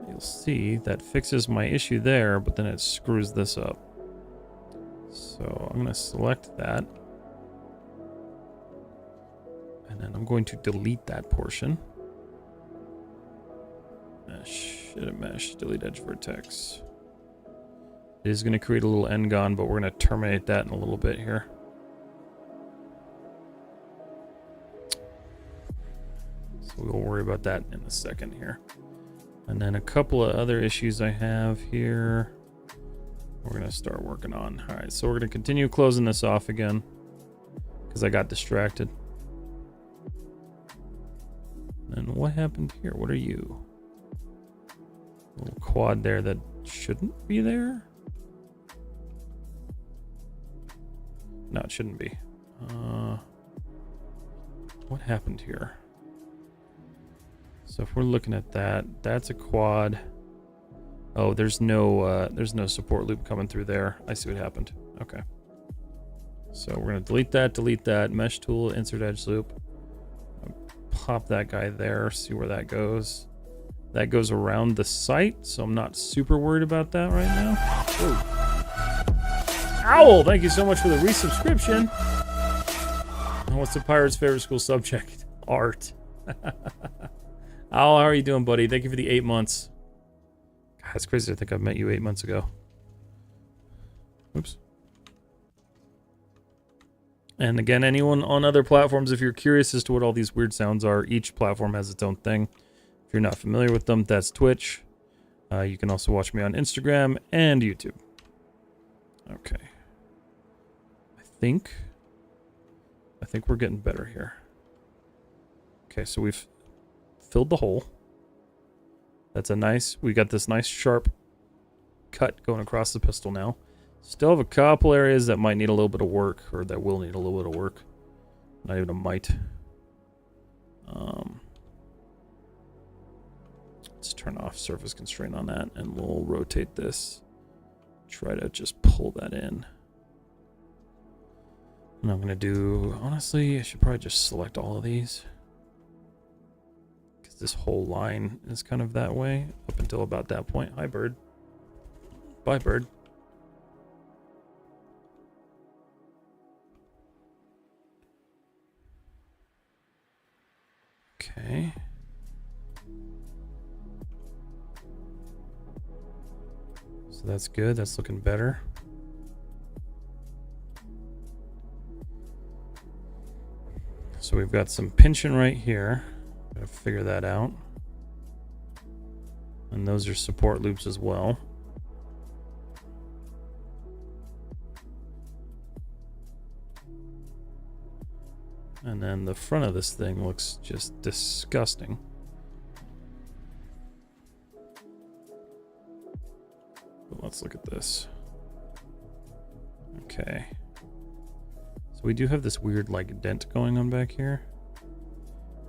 you'll see that fixes my issue there, but then it screws this up. So I'm going to select that. And then I'm going to delete that portion. Mesh, edit mesh, delete edge vertex. It is going to create a little n-gon, but we're going to terminate that in a little bit here. So we'll worry about that in a second here. And then a couple of other issues I have here, we're going to start working on. All right, so we're going to continue closing this off again because I got distracted. And what happened here? What are you? A little quad there that shouldn't be there? No, it shouldn't be. What happened here? So if we're looking at that, that's a quad. Oh, there's no support loop coming through there. I see what happened. Okay. So we're gonna delete that, mesh tool, insert edge loop. Pop that guy there, see where that goes. That goes around the site, so I'm not super worried about that right now. Ooh. Owl, thank you so much for the resubscription. What's the pirate's favorite school subject? Art. Owl, how are you doing, buddy? Thank you for the 8 months. God, it's crazy. I think I met you 8 months ago. Oops. And again, anyone on other platforms, if you're curious as to what all these weird sounds are, each platform has its own thing. If you're not familiar with them, that's Twitch. You can also watch me on Instagram and YouTube. Okay. I think we're getting better here. Okay, so we've filled the hole. That's a nice, we got this nice sharp cut going across the pistol now. Still have a couple areas that might need a little bit of work, or that will need a little bit of work. Not even a might. Let's turn off surface constraint on that, and we'll rotate this. Try to just pull that in. And I'm going to do, honestly, I should probably just select all of these. Because this whole line is kind of that way up until about that point. Hi, bird. Bye, bird. Okay. So that's good. That's looking better. So we've got some pinching right here. Gotta figure that out. And those are support loops as well. And then the front of this thing looks just disgusting. But let's look at this. Okay. So we do have this weird like dent going on back here.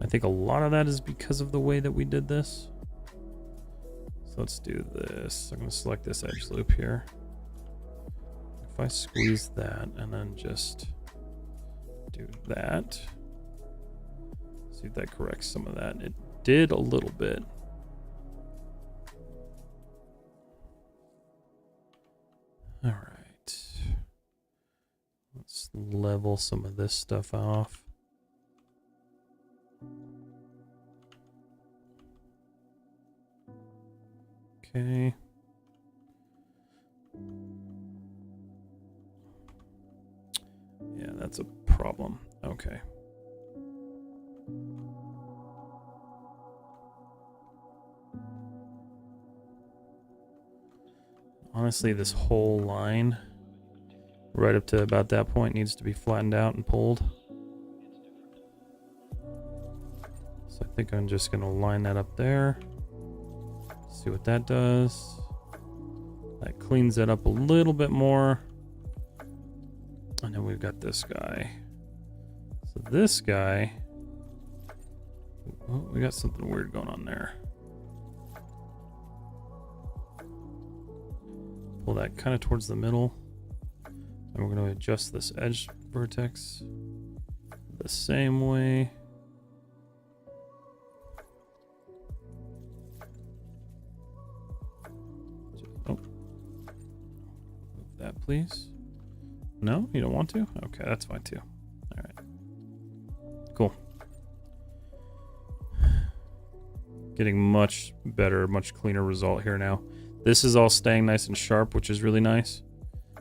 I think a lot of that is because of the way that we did this. So let's do this. I'm going to select this edge loop here. If I squeeze that and then just do that. See if that corrects some of that. It did a little bit. All right. Let's level some of this stuff off. Okay. Yeah, that's a problem. Okay. Honestly, this whole line right up to about that point needs to be flattened out and pulled. So I think I'm just going to line that up there. See what that does. That cleans it up a little bit more. And then we've got this guy. So this guy, oh, we got something weird going on there. Pull that kind of towards the middle. And we're going to adjust this edge vertex the same way. Oh. Move that, please. No, you don't want to? Okay, that's fine too. All right. Cool. Getting much better, much cleaner result here now. This is all staying nice and sharp, which is really nice.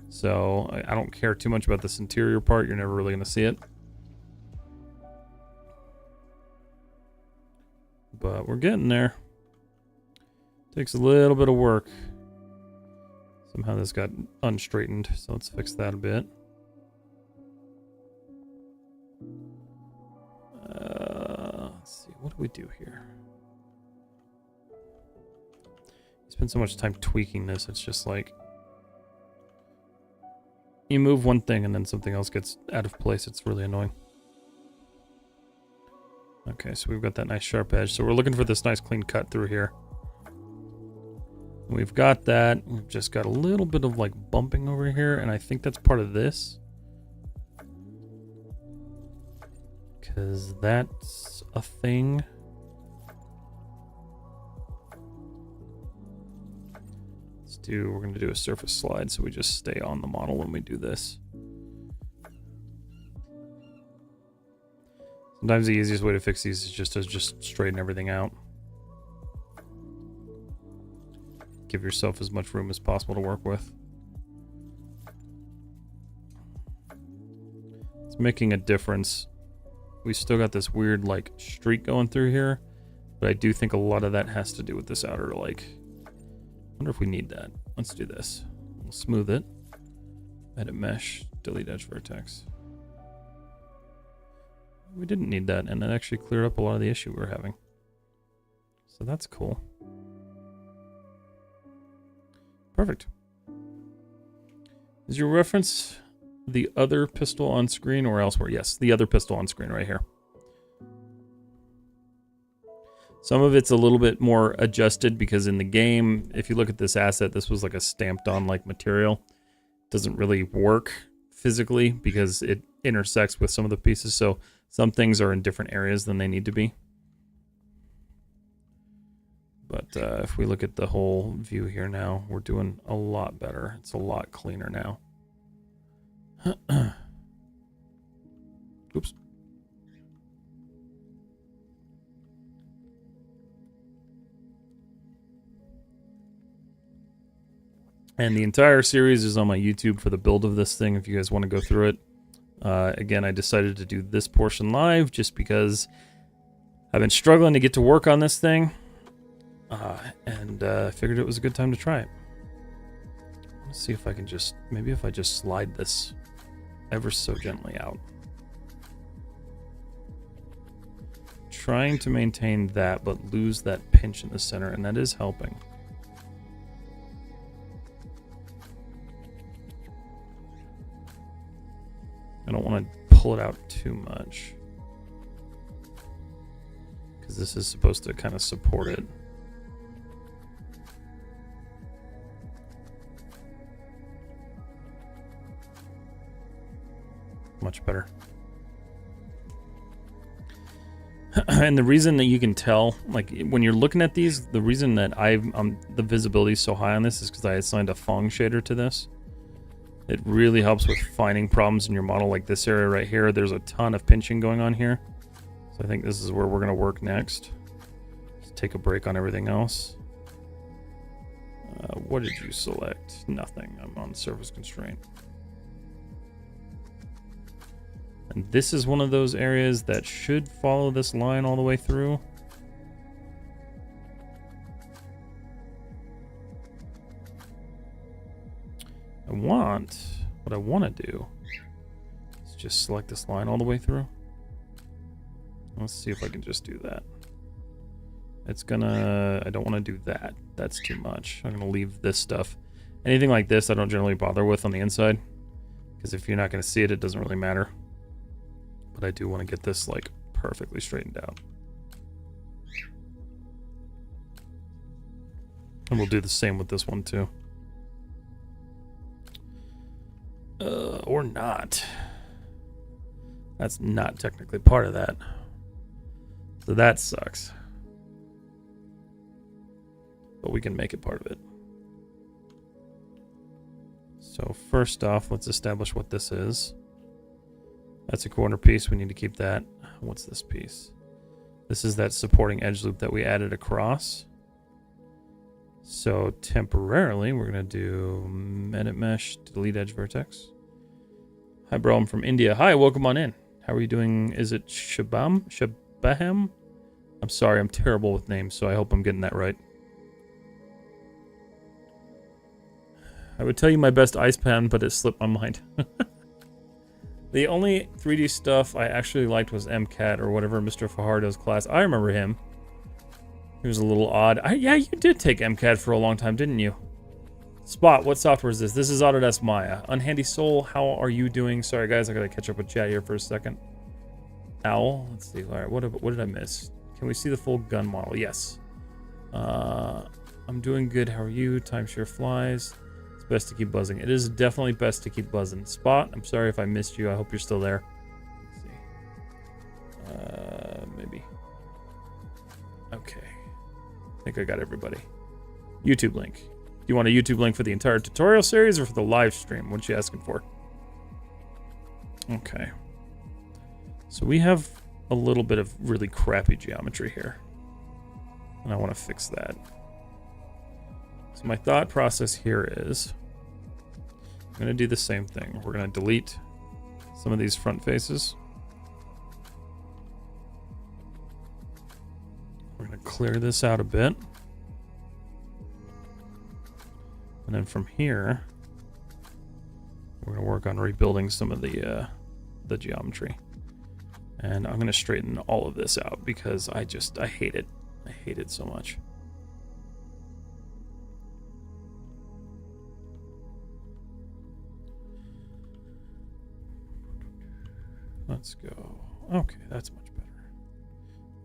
So I don't care too much about this interior part. You're never really going to see it. But we're getting there. Takes a little bit of work. Somehow this got unstraightened, so let's fix that a bit. Let's see, what do we do here? Spend so much time tweaking this, it's just like you move one thing and then something else gets out of place. It's really annoying. Okay, so we've got that nice sharp edge. So we're looking for this nice clean cut through here. We've got that. We've just got a little bit of like bumping over here, and I think that's part of this. Because that's a thing. We're going to do a surface slide so we just stay on the model when we do this. Sometimes the easiest way to fix these is just to straighten everything out. Give yourself as much room as possible to work with. It's making a difference. We still got this weird like streak going through here, but I do think a lot of that has to do with this outer like. I wonder if we need that. Let's do this. We'll smooth it. Edit mesh. Delete edge vertex. We didn't need that, and it actually cleared up a lot of the issue we were having. So that's cool. Perfect. Is your reference the other pistol on screen or elsewhere? Yes, the other pistol on screen right here. Some of it's a little bit more adjusted because in the game, if you look at this asset, this was like a stamped on like material. It doesn't really work physically because it intersects with some of the pieces. So some things are in different areas than they need to be. But if we look at the whole view here now, we're doing a lot better. It's a lot cleaner now. Oops. And the entire series is on my YouTube for the build of this thing if you guys want to go through it. Again, I decided to do this portion live just because I've been struggling to get to work on this thing. And I figured it was a good time to try it. Let's see if I can just, maybe if I just slide this ever so gently out. Trying to maintain that, but lose that pinch in the center, and that is helping. I don't want to pull it out too much, because this is supposed to kind of support it. Much better. And the reason that you can tell, like when you're looking at these, the reason that the visibility is so high on this is because I assigned a Phong shader to this. It really helps with finding problems in your model, like this area right here. There's a ton of pinching going on here. So I think this is where we're going to work next. Let's take a break on everything else. What did you select? Nothing. I'm on surface constraint. And this is one of those areas that should follow this line all the way through. What I want to do is just select this line all the way through. Let's see if I can just do that. It's gonna, I don't want to do that. That's too much. I'm gonna leave this stuff. Anything like this I don't generally bother with on the inside, because if you're not gonna see it, it doesn't really matter. But I do want to get this like perfectly straightened out. And we'll do the same with this one too. Or not. That's not technically part of that. So that sucks. But we can make it part of it. So first off, let's establish what this is. That's a corner piece. We need to keep that. What's this piece? This is that supporting edge loop that we added across. So temporarily, we're going to do edit mesh, delete edge vertex. Hi, bro. I'm from India. Hi, welcome on in. How are you doing? Is it Shabam? Shabaham? I'm sorry, I'm terrible with names, so I hope I'm getting that right. I would tell you my best ice pan, but it slipped my mind. The only 3D stuff I actually liked was MCAT or whatever Mr. Fajardo's class. I remember him. He was a little odd. Yeah, you did take MCAT for a long time, didn't you? Spot, what software is this? This is Autodesk Maya. Unhandy Soul, how are you doing? Sorry, guys, I gotta catch up with chat here for a second. Owl, let's see. All right, what did I miss? Can we see the full gun model? Yes. I'm doing good. How are you? Timeshare flies. It's best to keep buzzing. It is definitely best to keep buzzing. Spot, I'm sorry if I missed you. I hope you're still there. Let's see. Maybe. Okay. I think I got everybody. YouTube link. Do you want a YouTube link for the entire tutorial series or for the live stream? What you asking for? Okay. So we have a little bit of really crappy geometry here. And I want to fix that. So my thought process here is I'm going to do the same thing. We're going to delete some of these front faces. We're going to clear this out a bit. And then from here, we're going to work on rebuilding some of the geometry. And I'm going to straighten all of this out because I hate it. I hate it so much. Let's go. Okay, that's much better.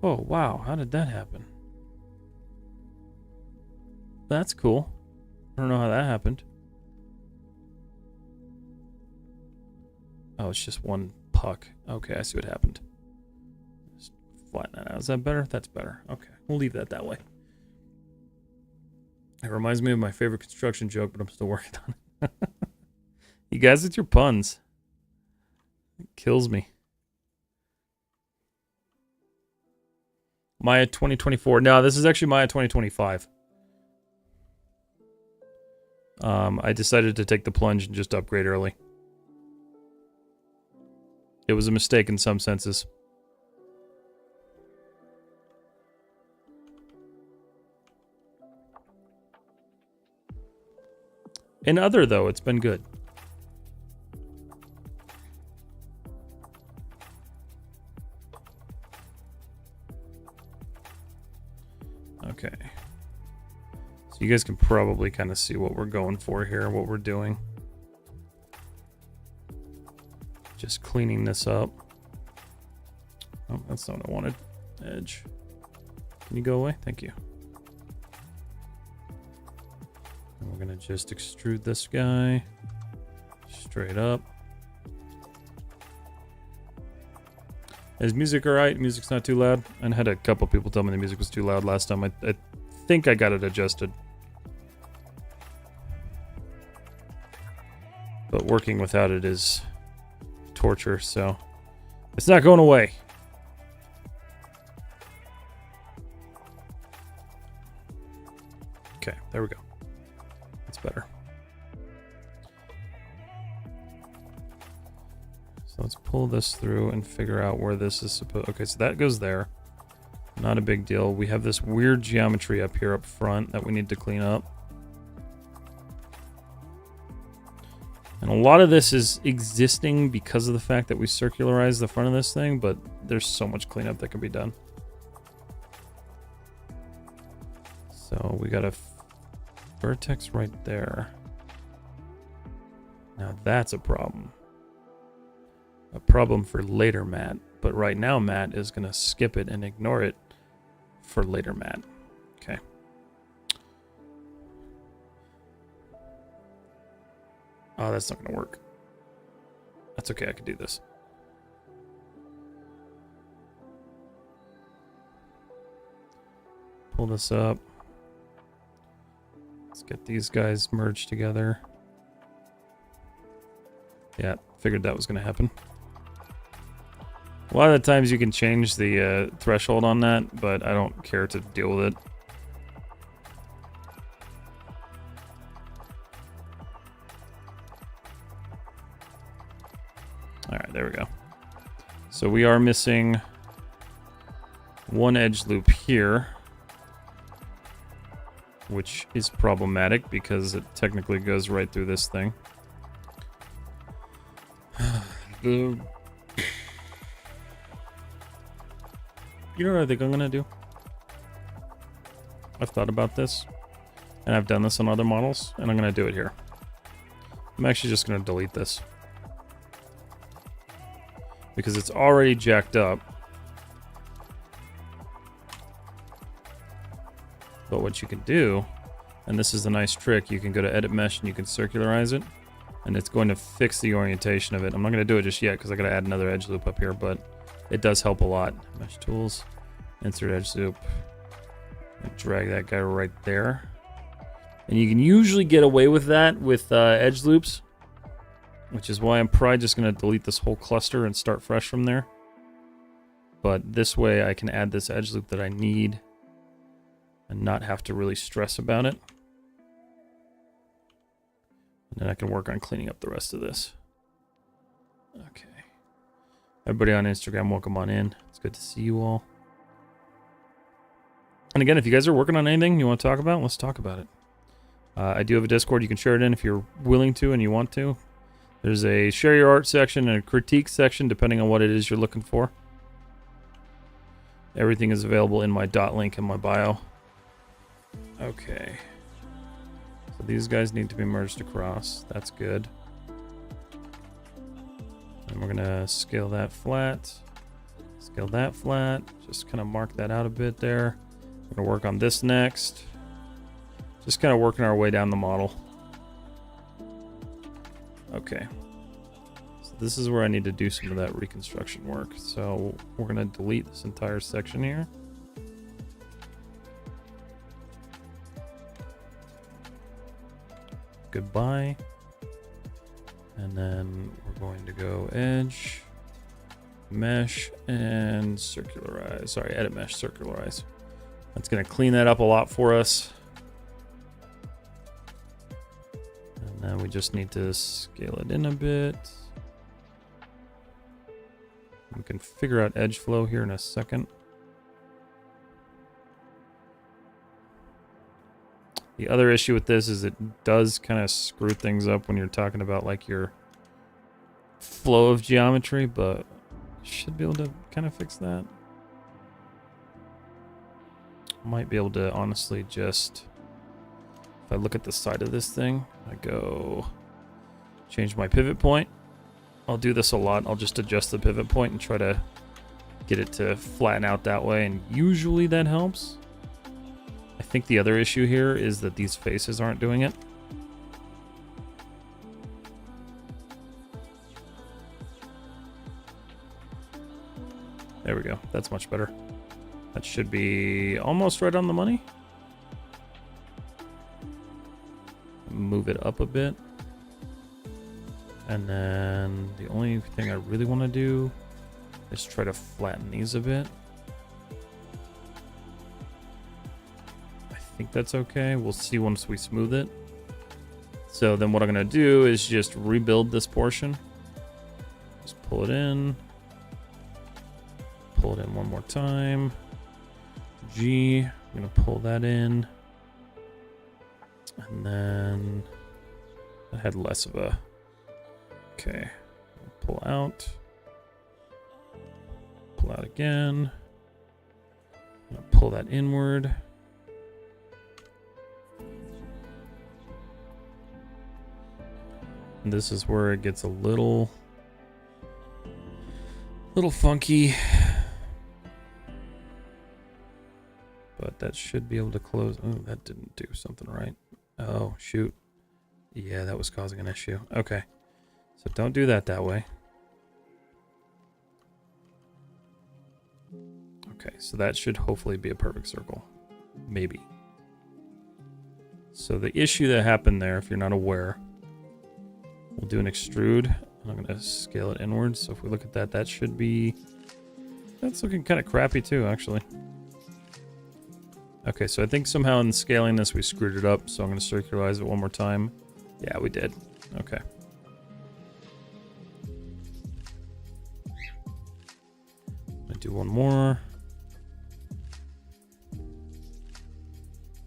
Oh, wow. How did that happen? That's cool. I don't know how that happened. Oh, it's just one puck. Okay, I see what happened. Just flatten that out. Is that better? That's better. Okay, we'll leave that that way. It reminds me of my favorite construction joke, but I'm still working on it. You guys, it's your puns. It kills me. Maya 2024. No, this is actually Maya 2025. I decided to take the plunge and just upgrade early. It was a mistake in some senses. In other, though, it's been good. Okay. So you guys can probably kind of see what we're going for here, what we're doing. Just cleaning this up. Oh, that's not what I wanted. Edge. Can you go away? Thank you. And we're going to just extrude this guy straight up. Is music alright? Music's not too loud? I had a couple people tell me the music was too loud last time. I think I got it adjusted. But working without it is torture, so it's not going away. Okay, there we go. That's better. So let's pull this through and figure out where this is supposed. Okay, so that goes there. Not a big deal. We have this weird geometry up here up front that we need to clean up. And a lot of this is existing because of the fact that we circularized the front of this thing, but there's so much cleanup that can be done. So we got a vertex right there. Now that's a problem. A problem for later Matt. But right now Matt is going to skip it and ignore it for later Matt. Okay. Oh, that's not going to work. That's okay, I can do this. Pull this up. Let's get these guys merged together. Yeah, figured that was going to happen. A lot of the times you can change the threshold on that, but I don't care to deal with it. Alright, there we go. So we are missing one edge loop here, which is problematic because it technically goes right through this thing. You know what I think I'm gonna do? I've thought about this, and I've done this on other models, and I'm gonna do it here. I'm actually just gonna delete this, because it's already jacked up. But what you can do, and this is a nice trick, you can go to edit mesh and you can circularize it, and it's going to fix the orientation of it. I'm not going to do it just yet because I got to add another edge loop up here, but it does help a lot. Mesh tools, insert edge loop, and drag that guy right there. And you can usually get away with that with edge loops, which is why I'm probably just going to delete this whole cluster and start fresh from there. But this way I can add this edge loop that I need and not have to really stress about it. And then I can work on cleaning up the rest of this. Okay. Everybody on Instagram, welcome on in. It's good to see you all. And again, if you guys are working on anything you want to talk about, let's talk about it. I do have a Discord. You can share it in if you're willing to and you want to. There's a share your art section and a critique section, depending on what it is you're looking for. Everything is available in my dot link in my bio. Okay. So these guys need to be merged across. That's good. And we're gonna scale that flat. Scale that flat. Just kind of mark that out a bit there. We're gonna work on this next. Just kind of working our way down the model. Okay. So this is where I need to do some of that reconstruction work. So we're gonna delete this entire section here. Goodbye. And then we're going to go edge, mesh, and circularize. Sorry, edit mesh, circularize. That's going to clean that up a lot for us. And then we just need to scale it in a bit. We can figure out edge flow here in a second. The other issue with this is it does kind of screw things up when you're talking about like your flow of geometry, but should be able to kind of fix that. Might be able to honestly just, if I look at the side of this thing, I go change my pivot point. I'll do this a lot. I'll just adjust the pivot point and try to get it to flatten out that way, and usually that helps. I think the other issue here is that these faces aren't doing it. There we go. That's much better. That should be almost right on the money. Move it up a bit. And then the only thing I really want to do is try to flatten these a bit. I think that's okay. We'll see once we smooth it. So then what I'm going to do is just rebuild this portion. Just pull it in. Pull it in one more time. G. I'm going to pull that in. And then I had less of a... Okay. Pull out. Pull out again. I'm going to pull that inward. And this is where it gets a little funky. But that should be able to close. Oh, that didn't do something right. Oh, shoot. Yeah, that was causing an issue. Okay. So don't do that way. Okay, so that should hopefully be a perfect circle. Maybe. So the issue that happened there, if you're not aware, we'll do an extrude, and I'm going to scale it inwards. So if we look at that, that should be... That's looking kind of crappy too, actually. Okay, so I think somehow in scaling this, we screwed it up. So I'm going to circularize it one more time. Yeah, we did. Okay. I'm going to do one more.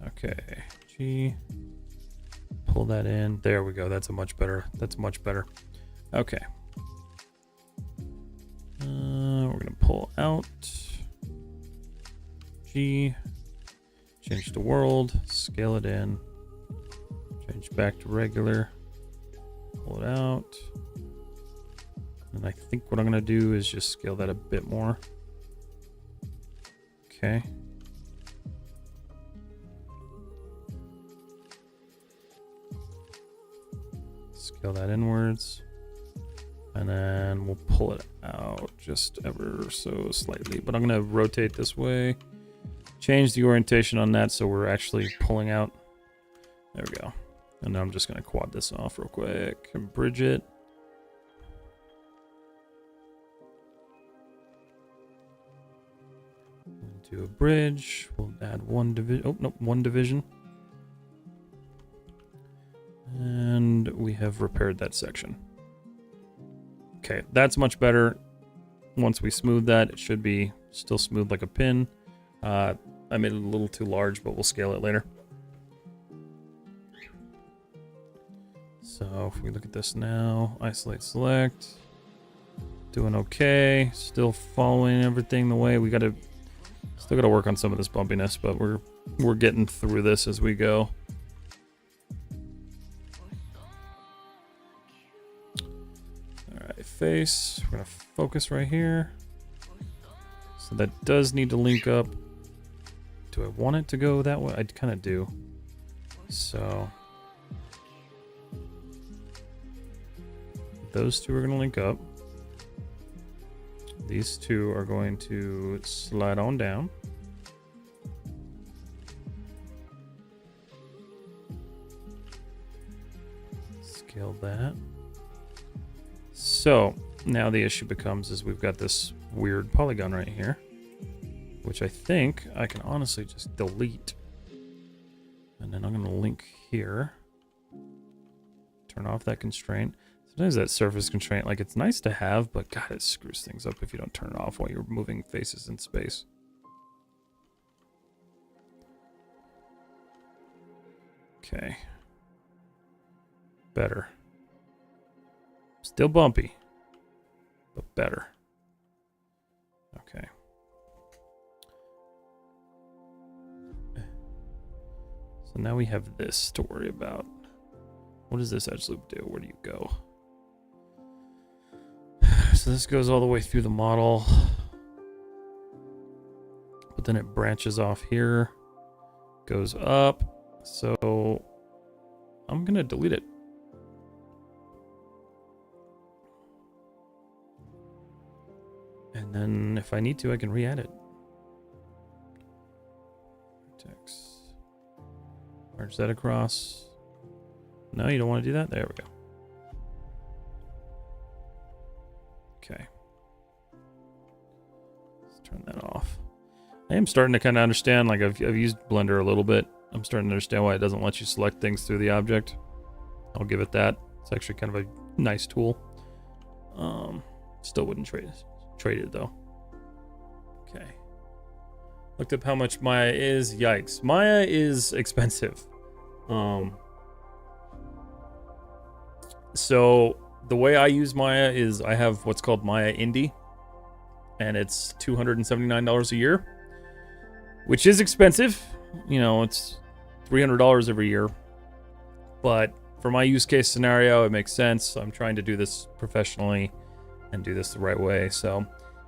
Okay, G. Pull that in. There we go. That's much better. That's much better. Okay. We're going to pull out. G. Change to world. Scale it in. Change back to regular. Pull it out. And I think what I'm going to do is just scale that a bit more. Okay. Scale that inwards. And then we'll pull it out just ever so slightly. But I'm going to rotate this way. Change the orientation on that so we're actually pulling out. There we go. And now I'm just going to quad this off real quick and bridge it. Do a bridge. We'll add one division. Oh, no, one division. And we have repaired that section. Okay, that's much better. Once we smooth that, it should be still smooth like a pin. I made it a little too large, but we'll scale it later. So if we look at this now, isolate select. Doing okay. Still following everything the way we gotta. Still gotta work on some of this bumpiness, but we're getting through this as we go. Alright, face. We're gonna focus right here. So that does need to link up. Do I want it to go that way? I kind of do. So those two are going to link up. These two are going to slide on down. Scale that. So now the issue becomes is we've got this weird polygon right here, which I think I can honestly just delete. And then I'm going to link here. Turn off that constraint. Sometimes that surface constraint, like, it's nice to have, but God, it screws things up if you don't turn it off while you're moving faces in space. Okay. Better. Still bumpy, but better. Okay. So now we have this to worry about. What does this edge loop do? Where do you go? So this goes all the way through the model. But then it branches off here. Goes up. So I'm going to delete it. And then if I need to, I can re-add it. Text. Merge that across. No, you don't want to do that? There we go. Okay. Let's turn that off. I am starting to kind of understand, like I've used Blender a little bit. I'm starting to understand why it doesn't let you select things through the object. I'll give it that. It's actually kind of a nice tool. Still wouldn't trade it though. Okay. Looked up how much Maya is. Yikes. Maya is expensive. So the way I use Maya is I have what's called Maya Indie, and it's $279 a year, which is expensive. You know, it's $300 every year. But for my use case scenario, it makes sense. I'm trying to do this professionally and do this the right way. So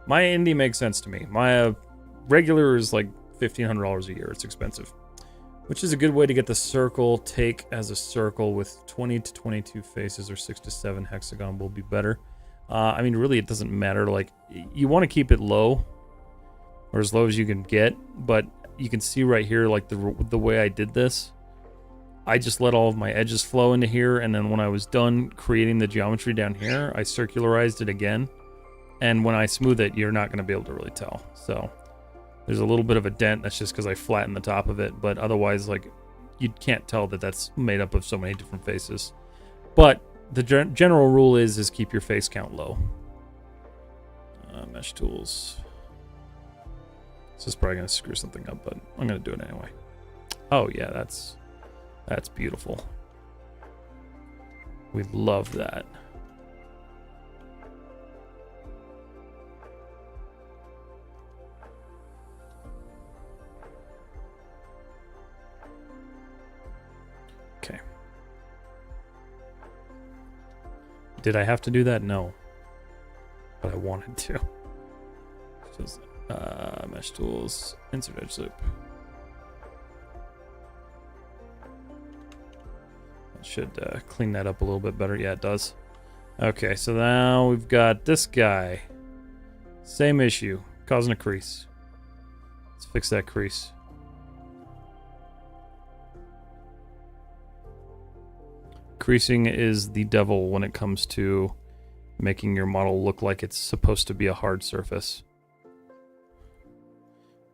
Maya Indie makes sense to me. Maya regular is like $1,500 a year. It's expensive, which is a good way to get the circle take as a circle with 20 to 22 faces, or 6 to 7 hexagon will be better. I mean, really, it doesn't matter. Like, you want to keep it low, or as low as you can get, but you can see right here, like the way I did this, I just let all of my edges flow into here, and then when I was done creating the geometry down here, I circularized it again, and when I smooth it, you're not going to be able to really tell. So there's a little bit of a dent. That's just because I flattened the top of it, but otherwise, like, you can't tell that that's made up of so many different faces. But the general rule is keep your face count low. Mesh tools. This is probably going to screw something up, but I'm going to do it anyway. Oh yeah, that's beautiful. We love that. Okay. Did I have to do that? No. But I wanted to. Just, mesh tools, insert edge loop. Should clean that up a little bit better. Yeah, it does. Okay, so now we've got this guy. Same issue, causing a crease. Let's fix that crease. Creasing is the devil when it comes to making your model look like it's supposed to be a hard surface.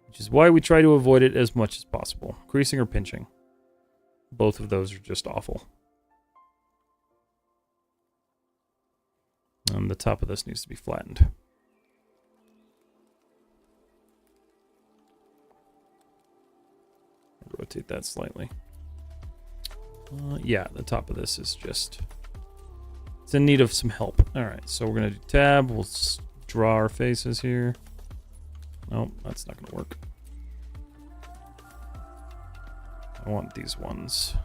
Which is why we try to avoid it as much as possible. Creasing or pinching. Both of those are just awful. And the top of this needs to be flattened. Rotate that slightly. Yeah, the top of this is just... it's in need of some help. Alright, so we're going to do tab. We'll draw our faces here. Nope, that's not going to work. I want these ones.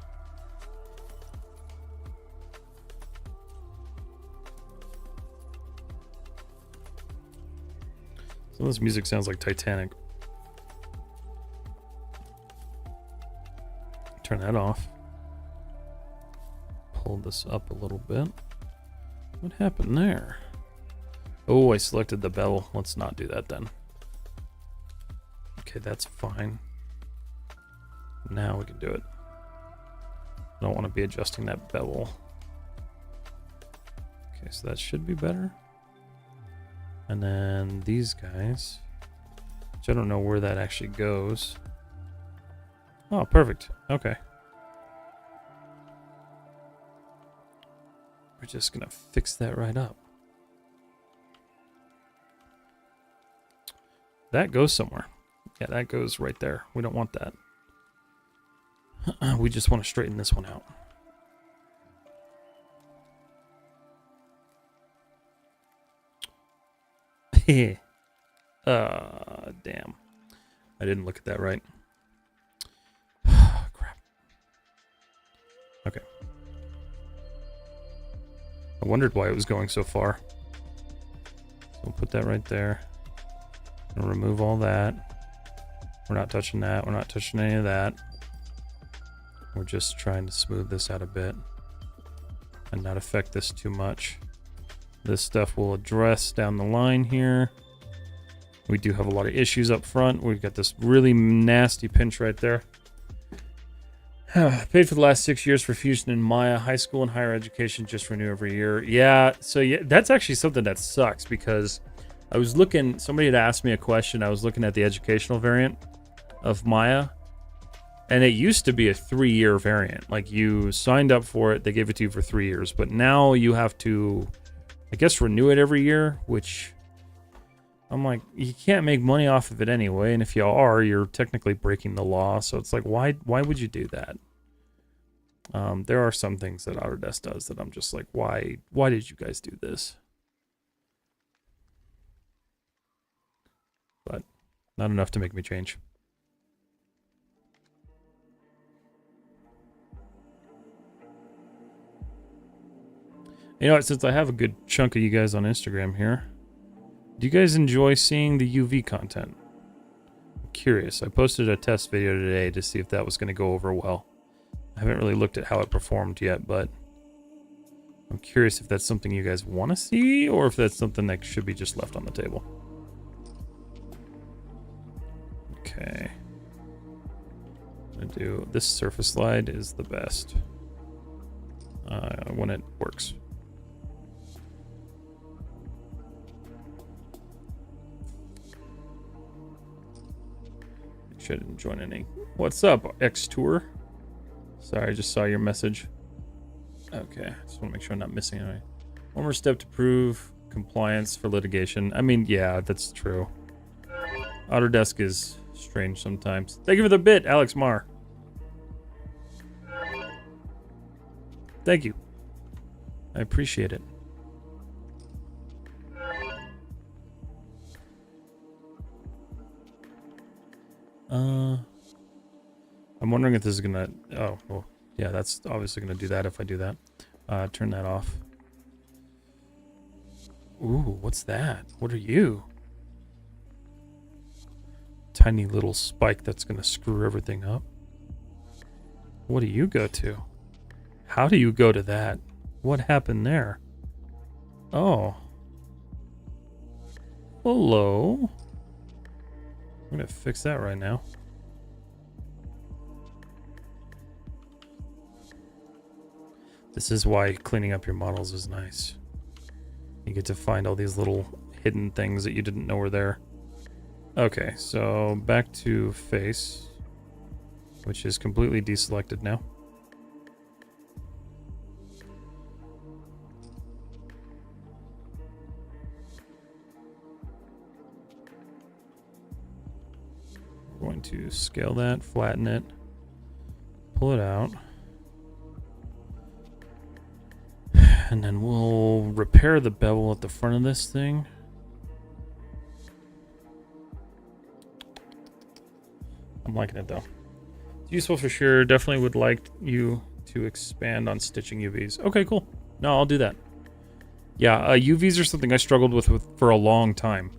Some of this music sounds like Titanic. Turn that off. Pull this up a little bit. What happened there? Oh, I selected the bevel. Let's not do that then. Okay, that's fine. Now we can do it. I don't want to be adjusting that bevel. Okay, so that should be better. And then these guys, which I don't know where that actually goes. Oh, perfect. Okay. We're just gonna fix that right up. That goes somewhere. Yeah, that goes right there. We don't want that. We just want to straighten this one out. Damn. I didn't look at that right. Crap. Okay. I wondered why it was going so far. So we'll put that right there. And remove all that. We're not touching that. We're not touching any of that. We're just trying to smooth this out a bit and not affect this too much. This stuff will address down the line here. We do have a lot of issues up front. We've got this really nasty pinch right there. Paid for the last 6 years for Fusion and Maya. High school and higher education just renew every year. Yeah, so yeah, that's actually something that sucks because I was looking, somebody had asked me a question. I was looking at the educational variant of Maya, and it used to be a 3-year variant. Like, you signed up for it, they gave it to you for 3 years, but now you have to, I guess, renew it every year, which I'm like, you can't make money off of it anyway, and if you are, you're technically breaking the law, so it's like, why would you do that? There are some things that Autodesk does that I'm just like, why did you guys do this? But not enough to make me change. You know what, since I have a good chunk of you guys on Instagram here, do you guys enjoy seeing the UV content? I'm curious. I posted a test video today to see if that was going to go over well. I haven't really looked at how it performed yet, but I'm curious if that's something you guys want to see or if that's something that should be just left on the table. Okay. I'm gonna do this surface slide is the best when it works. I didn't join any. What's up, X Tour? Sorry, I just saw your message. Okay, I just want to make sure I'm not missing anything. One more step to prove compliance for litigation. I mean, yeah, that's true. Autodesk is strange sometimes. Thank you for the bit, Alex Marr. Thank you. I appreciate it. I'm wondering if this is gonna, oh, well, yeah, that's obviously gonna do that if I do that. Turn that off. Ooh, what's that? What are you? Tiny little spike that's gonna screw everything up. What do you go to? How do you go to that? What happened there? Oh. Hello. I'm gonna fix that right now. This is why cleaning up your models is nice. You get to find all these little hidden things that you didn't know were there. Okay, so back to face, which is completely deselected now. We're going to scale that, flatten it, pull it out. And then we'll repair the bevel at the front of this thing. I'm liking it though. It's useful for sure. Definitely would like you to expand on stitching UVs. Okay, cool. No, I'll do that. Yeah, UVs are something I struggled with for a long time.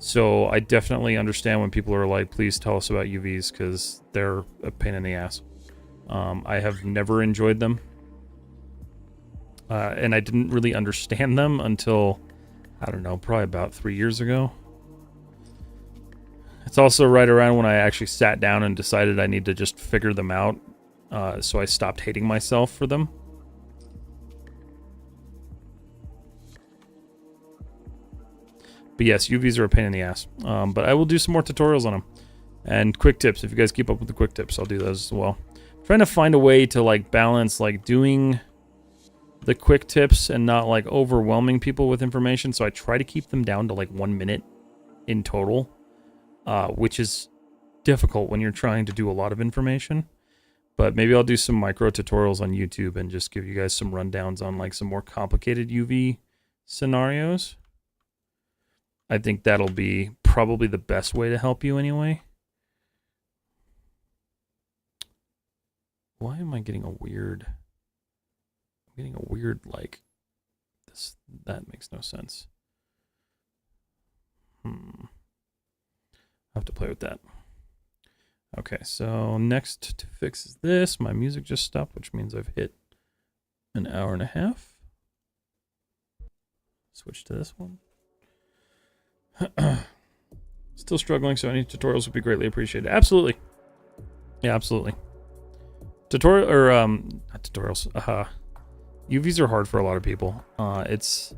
So I definitely understand when people are like, please tell us about UVs, because they're a pain in the ass. I have never enjoyed them. And I didn't really understand them until, I don't know, probably about 3 years ago. It's also right around when I actually sat down and decided I need to just figure them out. So I stopped hating myself for them. But yes, UVs are a pain in the ass. But I will do some more tutorials on them. And quick tips. If you guys keep up with the quick tips, I'll do those as well. I'm trying to find a way to like balance like doing the quick tips and not like overwhelming people with information. So I try to keep them down to like 1 minute in total, which is difficult when you're trying to do a lot of information. But maybe I'll do some micro tutorials on YouTube and just give you guys some rundowns on like some more complicated UV scenarios. I think that'll be probably the best way to help you anyway. Why am I getting a weird... I'm getting a weird, like... this. That makes no sense. I have to play with that. Okay, so next to fix is this. My music just stopped, which means I've hit an hour and a half. Switch to this one. Still struggling, so any tutorials would be greatly appreciated. Absolutely. Yeah, absolutely. Tutorial, or, not tutorials. UVs are hard for a lot of people. It's,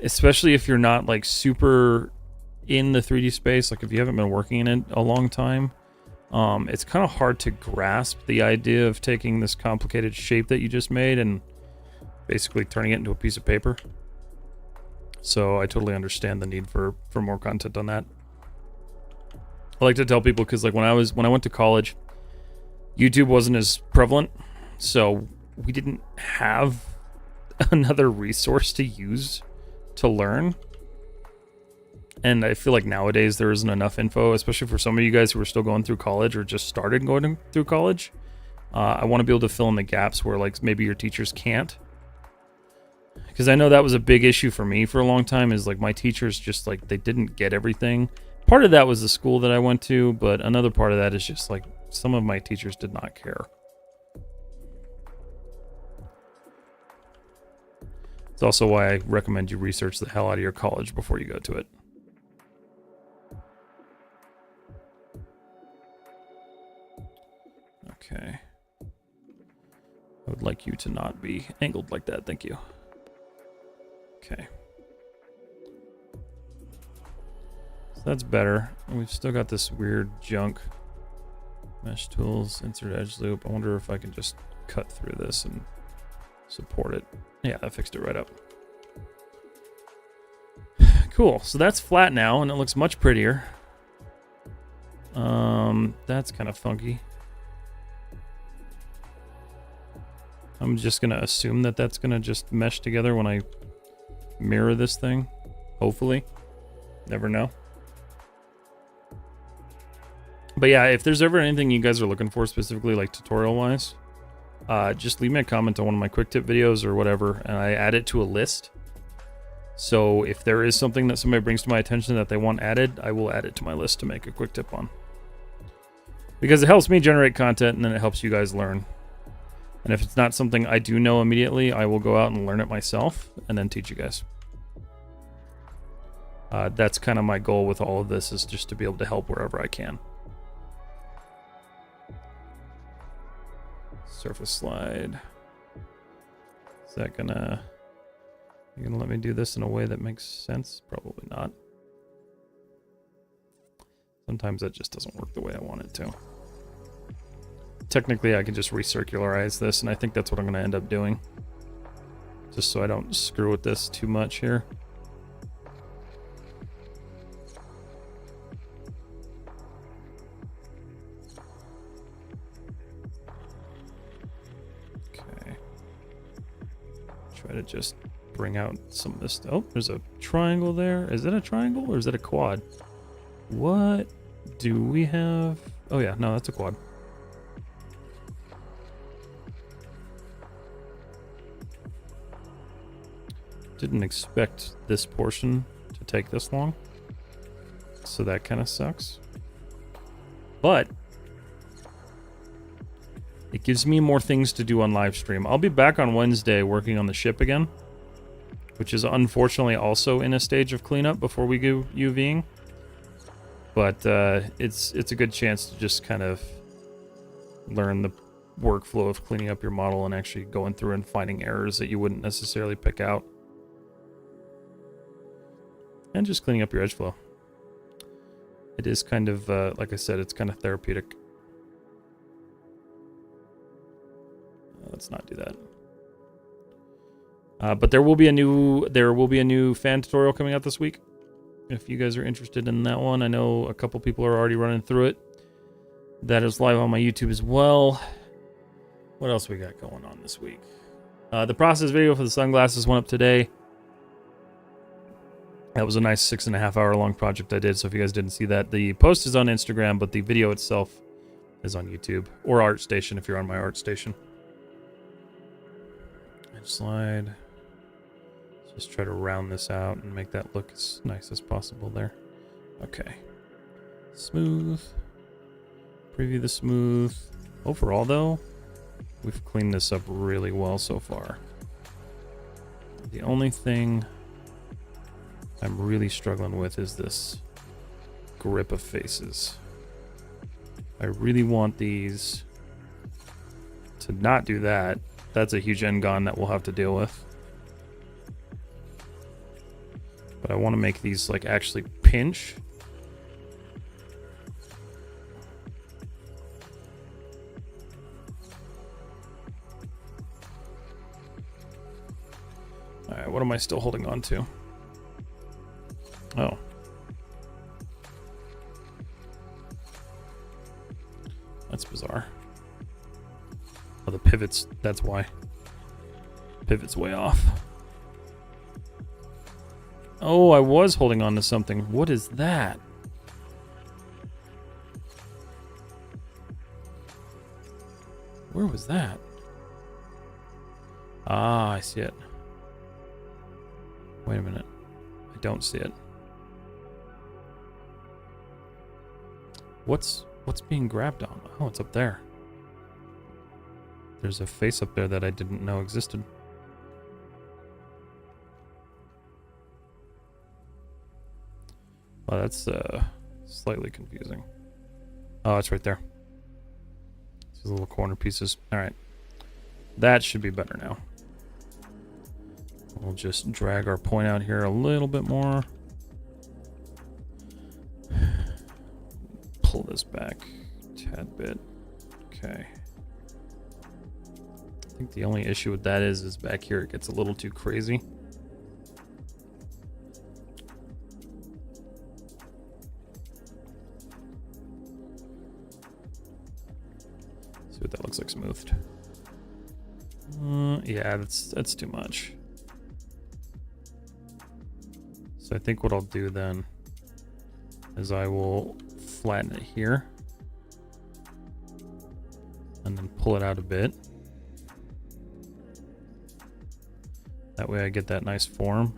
especially if you're not, like, super in the 3D space, like if you haven't been working in it a long time, it's kind of hard to grasp the idea of taking this complicated shape that you just made and basically turning it into a piece of paper. So I totally understand the need for more content on that. I like to tell people, because like when I went to college, YouTube wasn't as prevalent, so we didn't have another resource to use to learn. And I feel like nowadays there isn't enough info, especially for some of you guys who are still going through college or just started going through college. I want to be able to fill in the gaps where like maybe your teachers can't. Because I know that was a big issue for me for a long time, is like my teachers just like, they didn't get everything. Part of that was the school that I went to, but another part of that is just like some of my teachers did not care. It's also why I recommend you research the hell out of your college before you go to it. Okay. I would like you to not be angled like that, thank you. Okay. So that's better. And we've still got this weird junk. Mesh tools, insert edge loop. I wonder if I can just cut through this and support it. Yeah, that fixed it right up. Cool, so that's flat now and it looks much prettier. That's kind of funky. I'm just gonna assume that that's gonna just mesh together when I mirror this thing. Hopefully. Never know. But yeah, if there's ever anything you guys are looking for specifically, like tutorial-wise, just leave me a comment on one of my quick tip videos or whatever, and I add it to a list. So if there is something that somebody brings to my attention that they want added, I will add it to my list to make a quick tip on. Because it helps me generate content, and then it helps you guys learn. And if it's not something I do know immediately, I will go out and learn it myself, and then teach you guys. That's kind of my goal with all of this, is just to be able to help wherever I can. Surface slide. Is that gonna... You gonna let me do this in a way that makes sense? Probably not. Sometimes that just doesn't work the way I want it to. Technically, I can just recircularize this, and I think that's what I'm gonna end up doing. Just so I don't screw with this too much here. Try to just bring out some of this. Oh, there's a triangle there. Is it a triangle or is it a quad? What do we have? Oh yeah, no, that's a quad. Didn't expect this portion to take this long. So that kind of sucks. But it gives me more things to do on live stream. I'll be back on Wednesday working on the ship again, which is unfortunately also in a stage of cleanup before we go UVing. But it's a good chance to just kind of learn the workflow of cleaning up your model and actually going through and finding errors that you wouldn't necessarily pick out. And just cleaning up your edge flow. It is kind of, like I said, it's kind of therapeutic. Let's not do that. But there will be a new fan tutorial coming out this week. If you guys are interested in that one, I know a couple people are already running through it. That is live on my YouTube as well. What else we got going on this week? The process video for the sunglasses went up today. That was a nice 6.5 hour long project I did. So if you guys didn't see that, the post is on Instagram, but the video itself is on YouTube or ArtStation if you're on my ArtStation. Edge slide. Just try to round this out and make that look as nice as possible there. Okay. Smooth. Preview the smooth. Overall, though, we've cleaned this up really well so far. The only thing I'm really struggling with is this grip of faces. I really want these to not do that. That's a huge end-gon that we'll have to deal with. But I want to make these like actually pinch. Alright, what am I still holding on to? Oh. That's bizarre. Oh, the pivots, that's why. Pivot's way off. Oh, I was holding on to something. What is that? Where was that? Ah, I see it. Wait a minute. I don't see it. What's being grabbed on? Oh, it's up there. There's a face up there that I didn't know existed. Oh, that's slightly confusing. Oh, it's right there. These little corner pieces. All right. That should be better now. We'll just drag our point out here a little bit more. Pull this back a tad bit. Okay. I think the only issue with that is back here it gets a little too crazy. See what that looks like smoothed. Yeah, that's too much. So I think what I'll do then is I will flatten it here and then pull it out a bit. That way I get that nice form,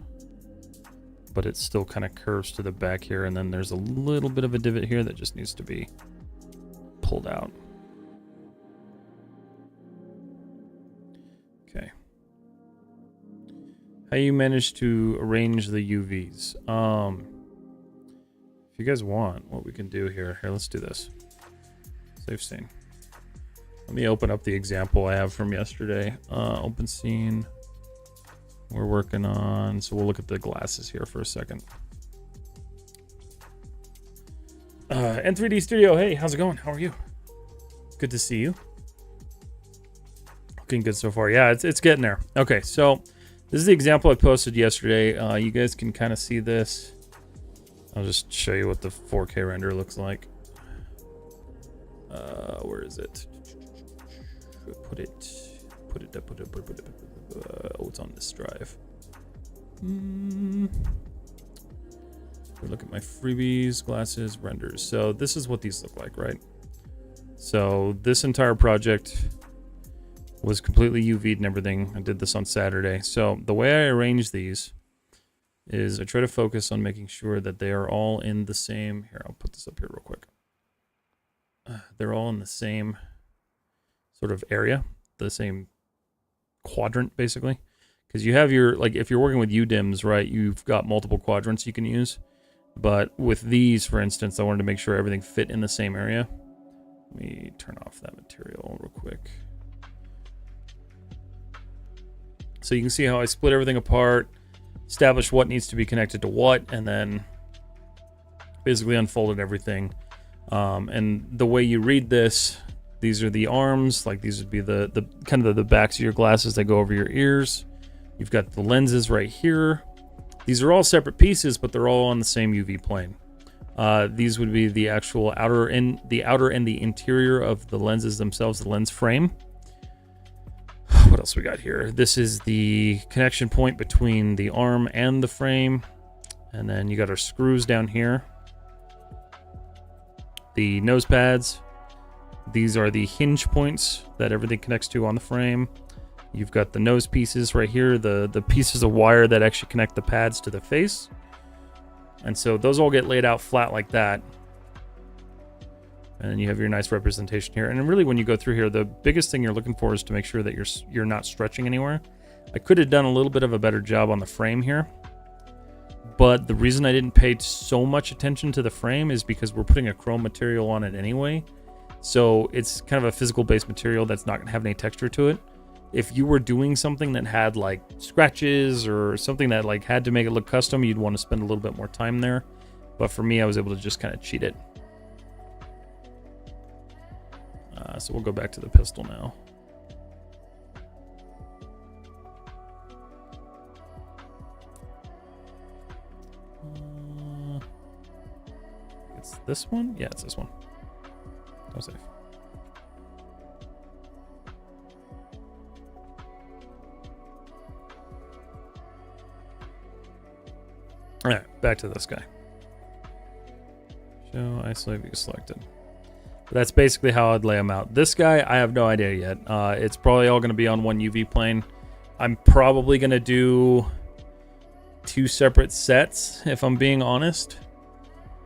but it still kind of curves to the back here, and then there's a little bit of a divot here that just needs to be pulled out. Okay. How you manage to arrange the UVs? If you guys want, what we can do here, let's do this. Save scene. Let me open up the example I have from yesterday. Open scene. We're working on, so we'll look at the glasses here for a second. N3D Studio, hey, how's it going? How are you? Good to see you. Looking good so far. Yeah, it's getting there. Okay, so this is the example I posted yesterday. You guys can kind of see this. I'll just show you what the 4K render looks like. Where is it? Put it. Oh, it's on this drive. We look at my freebies, glasses, renders. So this is what these look like, right? So this entire project was completely UV'd and everything. I did this on Saturday. So the way I arrange these is I try to focus on making sure that they are all in the same. Here, I'll put this up here real quick. They're all in the same sort of area, the same quadrant, basically. Because you have your, like, if you're working with UDIMs, right, you've got multiple quadrants you can use. But with these, for instance, I wanted to make sure everything fit in the same area. Let me turn off that material real quick. So you can see how I split everything apart, establish what needs to be connected to what, and then basically unfolded everything. And the way you read this, these are the arms, like these would be the kind of the backs of your glasses that go over your ears. You've got the lenses right here. These are all separate pieces, but they're all on the same UV plane. These would be the actual outer and the interior of the lenses themselves, the lens frame. What else we got here? This is the connection point between the arm and the frame. And then you got our screws down here. The nose pads. These are the hinge points that everything connects to on the frame. You've got the nose pieces right here, the pieces of wire that actually connect the pads to the face. And so those all get laid out flat like that. And then you have your nice representation here. And really when you go through here, the biggest thing you're looking for is to make sure that you're not stretching anywhere. I could have done a little bit of a better job on the frame here. But the reason I didn't pay so much attention to the frame is because we're putting a chrome material on it anyway. So it's kind of a physical based material that's not going to have any texture to it. If you were doing something that had like scratches or something that like had to make it look custom, you'd want to spend a little bit more time there. But for me, I was able to just kind of cheat it. So we'll go back to the pistol now. It's this one? Yeah, it's this one. Go safe. All right, back to this guy. Show isolate view selected. But that's basically how I'd lay them out. This guy, I have no idea yet. It's probably all going to be on one UV plane. I'm probably going to do 2 separate sets, if I'm being honest.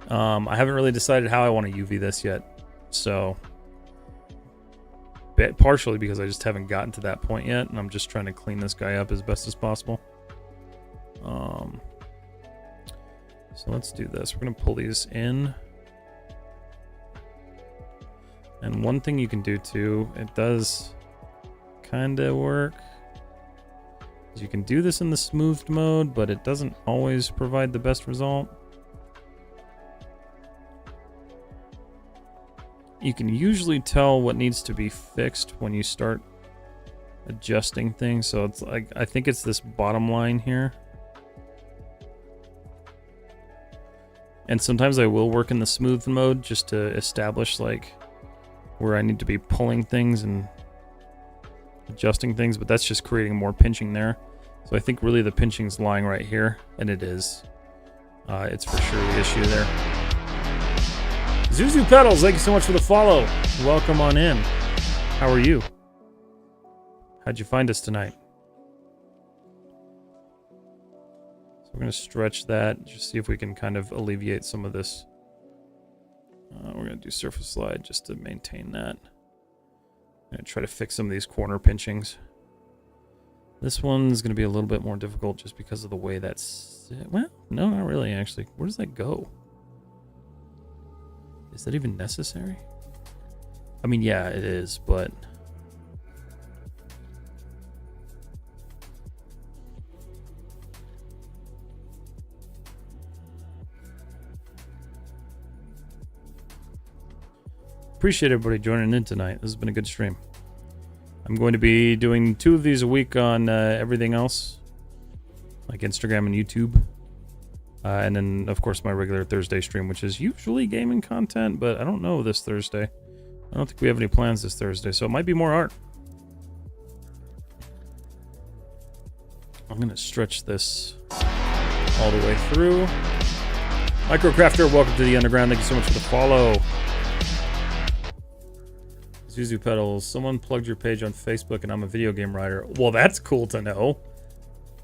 I haven't really decided how I want to UV this yet. So, partially because I just haven't gotten to that point yet, and I'm just trying to clean this guy up as best as possible. So let's do this. We're going to pull these in. And one thing you can do too, it does kind of work, is you can do this in the smoothed mode, but it doesn't always provide the best result. You can usually tell what needs to be fixed when you start adjusting things. So it's like, I think it's this bottom line here. And sometimes I will work in the smooth mode just to establish like where I need to be pulling things and adjusting things, but that's just creating more pinching there. So I think really the pinching's lying right here, and it is. It's for sure the issue there. Zuzu Pedals, thank you so much for the follow. Welcome on in. How are you? How'd you find us tonight? So we're going to stretch that, just see if we can kind of alleviate some of this. We're going to do surface slide just to maintain that. I'm going to try to fix some of these corner pinchings. This one's going to be a little bit more difficult just because of the way that's... Well, no, not really, actually. Where does that go? Is that even necessary? I mean, yeah, it is, but... Appreciate everybody joining in tonight. This has been a good stream. I'm going to be doing 2 of these a week on everything else, like Instagram and YouTube. And then, of course, my regular Thursday stream, which is usually gaming content, but I don't know this Thursday. I don't think we have any plans this Thursday, so it might be more art. I'm going to stretch this all the way through. Microcrafter, welcome to the underground. Thank you so much for the follow. Zuzu Pedals, someone plugged your page on Facebook and I'm a video game writer. Well, that's cool to know.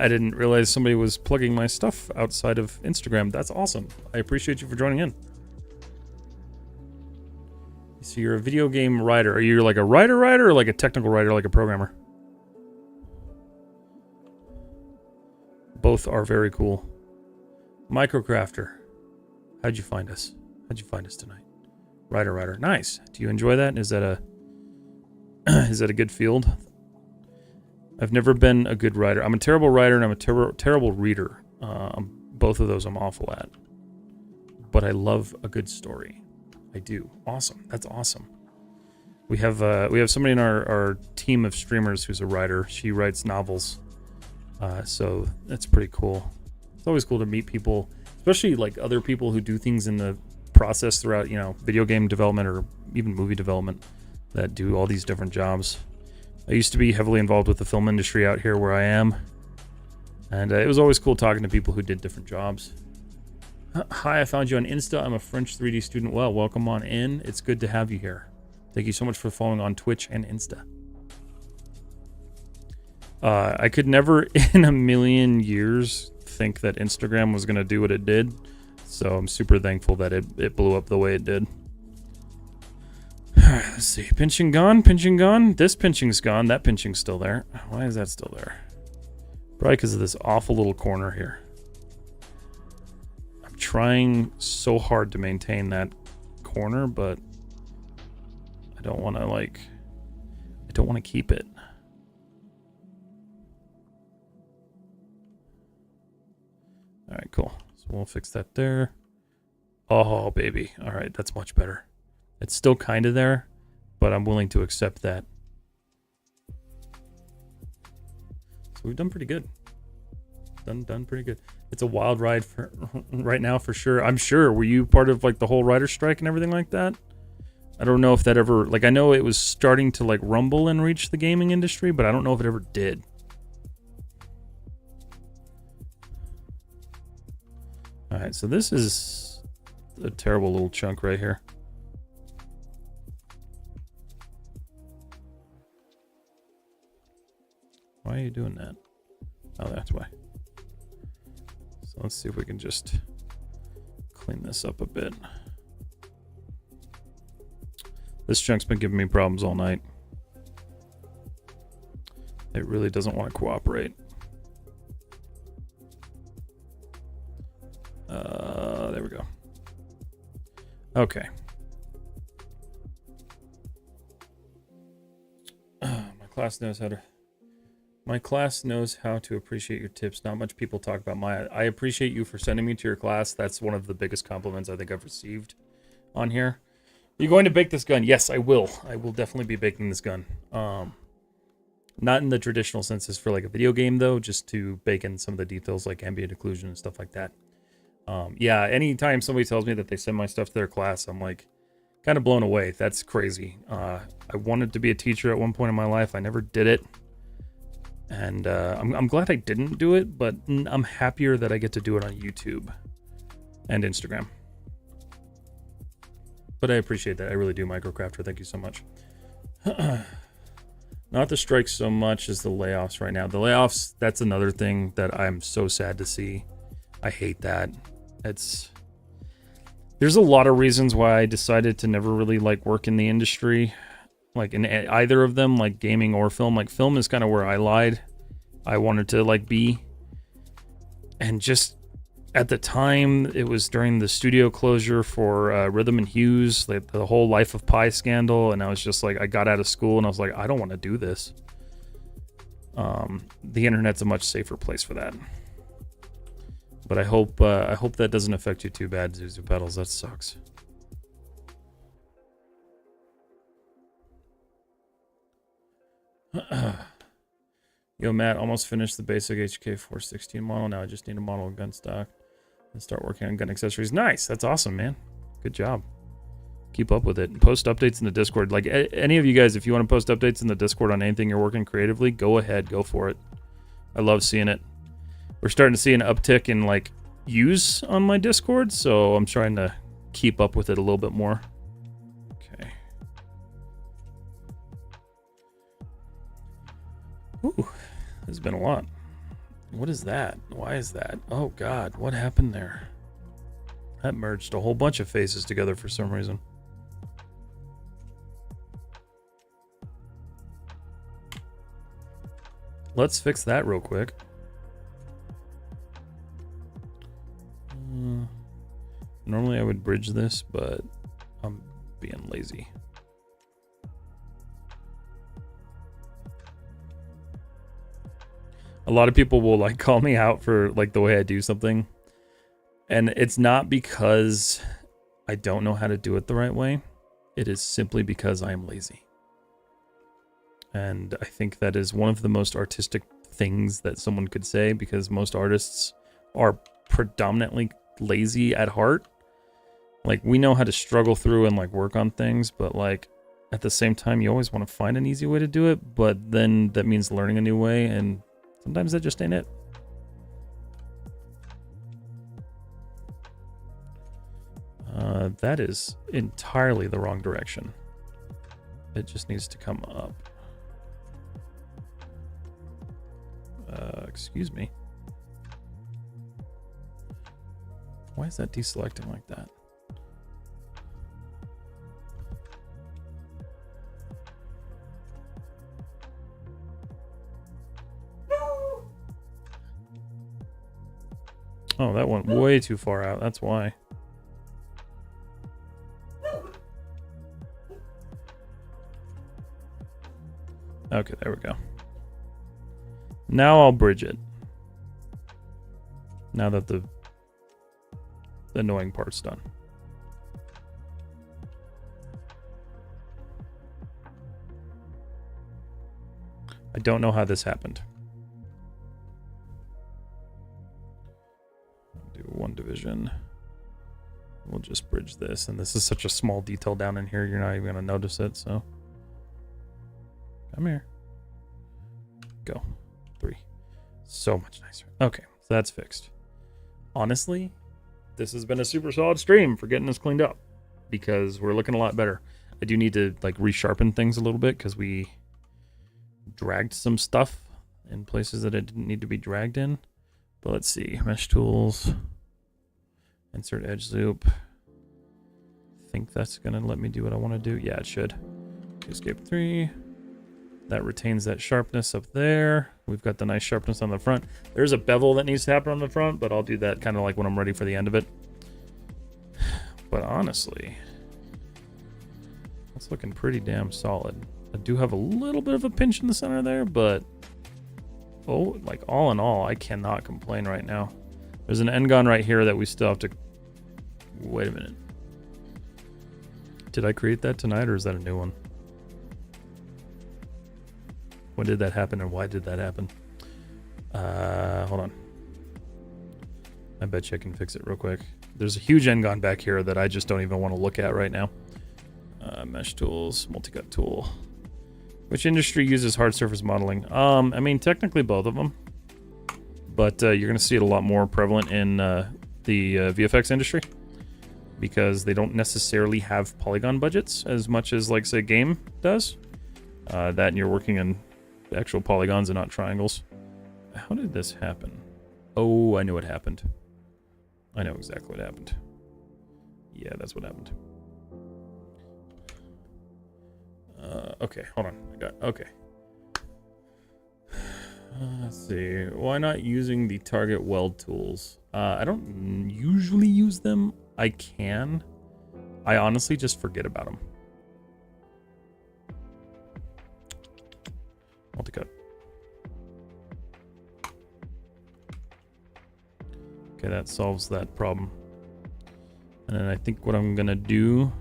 I didn't realize somebody was plugging my stuff outside of Instagram. That's awesome. I appreciate you for joining in. So you're a video game writer. Are you like a writer or like a technical writer, like a programmer? Both are very cool. Microcrafter. How'd you find us? How'd you find us tonight? Writer. Nice. Do you enjoy that? Is that a good field? I've never been a good writer. I'm a terrible writer and I'm a terrible reader. Both of those I'm awful at. But I love a good story. I do. Awesome. That's awesome. We have somebody in our team of streamers who's a writer. She writes novels. So that's pretty cool. It's always cool to meet people, especially like other people who do things in the process throughout, video game development or even movie development that do all these different jobs. I used to be heavily involved with the film industry out here where I am, and it was always cool talking to people who did different jobs. Hi, I found you on Insta. I'm a French 3D student. Well, welcome on in. It's good to have you here. Thank you so much for following on Twitch and Insta. I could never in a million years think that Instagram was going to do what it did, so I'm super thankful that it blew up the way it did. Let's see. Pinching gone. This pinching's gone. That pinching's still there. Why is that still there? Probably because of this awful little corner here. I'm trying so hard to maintain that corner, but I don't want to keep it. All right, cool. So we'll fix that there. Oh, baby. All right, that's much better. It's still kind of there, but I'm willing to accept that. So we've done pretty good. Done pretty good. It's a wild ride for right now for sure. I'm sure. Were you part of like the whole writer strike and everything like that? I don't know if that ever, like, I know it was starting to like rumble and reach the gaming industry, but I don't know if it ever did. All right, so this is a terrible little chunk right here. Why are you doing that? Oh, that's why. So let's see if we can just clean this up a bit. This chunk's been giving me problems all night. It really doesn't want to cooperate. There we go. Okay. My class knows how to appreciate your tips. Not much people talk about I appreciate you for sending me to your class. That's one of the biggest compliments I think I've received on here. Are you going to bake this gun? Yes, I will. I will definitely be baking this gun. Not in the traditional senses for like a video game though, just to bake in some of the details like ambient occlusion and stuff like that. Yeah, anytime somebody tells me that they send my stuff to their class, I'm like kind of blown away. That's crazy. I wanted to be a teacher at one point in my life. I never did it. And I'm glad I didn't do it, but I'm happier that I get to do it on YouTube and Instagram. But I appreciate that. I really do, Microcrafter. Thank you so much. Not the strikes so much as the layoffs right now. The layoffs, that's another thing that I'm so sad to see. I hate that. There's a lot of reasons why I decided to never really like work in the industry, like in either of them, like gaming or film. Like film is kind of where I lied. I wanted to like be, and just at the time it was during the studio closure for Rhythm and Hues, like the whole Life of Pi scandal, and I was just like, I got out of school and I was like, I don't want to do this. The internet's a much safer place for that. But I hope that doesn't affect you too bad, Zuzu Pedals. That sucks. Yo, Matt, almost finished the basic HK 416 model. Now I just need a model of gun stock and start working on gun accessories. Nice. That's awesome, man. Good job. Keep up with it. Post updates in the Discord. Like, any of you guys, if you want to post updates in the Discord on anything you're working creatively, go ahead. Go for it. I love seeing it. We're starting to see an uptick in like use on my Discord, so I'm trying to keep up with it a little bit more. Okay. Ooh, there's been a lot. What is that? Why is that? Oh God, what happened there? That merged a whole bunch of faces together for some reason. Let's fix that real quick. Normally I would bridge this, but I'm being lazy. A lot of people will like call me out for like the way I do something. And it's not because I don't know how to do it the right way. It is simply because I am lazy. And I think that is one of the most artistic things that someone could say, because most artists are predominantly lazy at heart. Like, we know how to struggle through and like work on things, but like at the same time, you always want to find an easy way to do it, but then that means learning a new way, and sometimes that just ain't it. That is entirely the wrong direction. It just needs to come up. Excuse me. Why is that deselecting like that? Oh, that went way too far out. That's why. Okay, there we go. Now I'll bridge it. Now that the annoying part's done. I don't know how this happened. I'll do one division. We'll just bridge this, and this is such a small detail down in here, you're not even gonna notice it, so. Come here. Go. 3. So much nicer. Okay, so that's fixed. Honestly, this has been a super solid stream for getting this cleaned up, because we're looking a lot better. I do need to like resharpen things a little bit, because we dragged some stuff in places that it didn't need to be dragged in. But let's see. Mesh tools. Insert edge loop. I think that's going to let me do what I want to do. Yeah, it should. Escape 3. That retains that sharpness up there. We've got the nice sharpness on the front. There's a bevel that needs to happen on the front, but I'll do that kind of like when I'm ready for the end of it. But honestly, that's looking pretty damn solid. I do have a little bit of a pinch in the center there, but oh, like all in all, I cannot complain right now. There's an end gun right here that we still have to... Wait a minute. Did I create that tonight, or is that a new one? When did that happen, and why did that happen? Hold on. I bet you I can fix it real quick. There's a huge end gun back here that I just don't even want to look at right now. Mesh tools, multi-cut tool. Which industry uses hard surface modeling? I mean, technically both of them. But you're going to see it a lot more prevalent in the VFX industry, because they don't necessarily have polygon budgets as much as, like, say, game does. That and you're working in actual polygons and not triangles. How did this happen? Oh, I knew what happened. I know exactly what happened. Yeah, that's what happened. Okay, hold on. Okay. Let's see. Why not using the target weld tools? I don't usually use them. I can. I honestly just forget about them. Multi-cut. Okay, that solves that problem. And then I think what I'm gonna do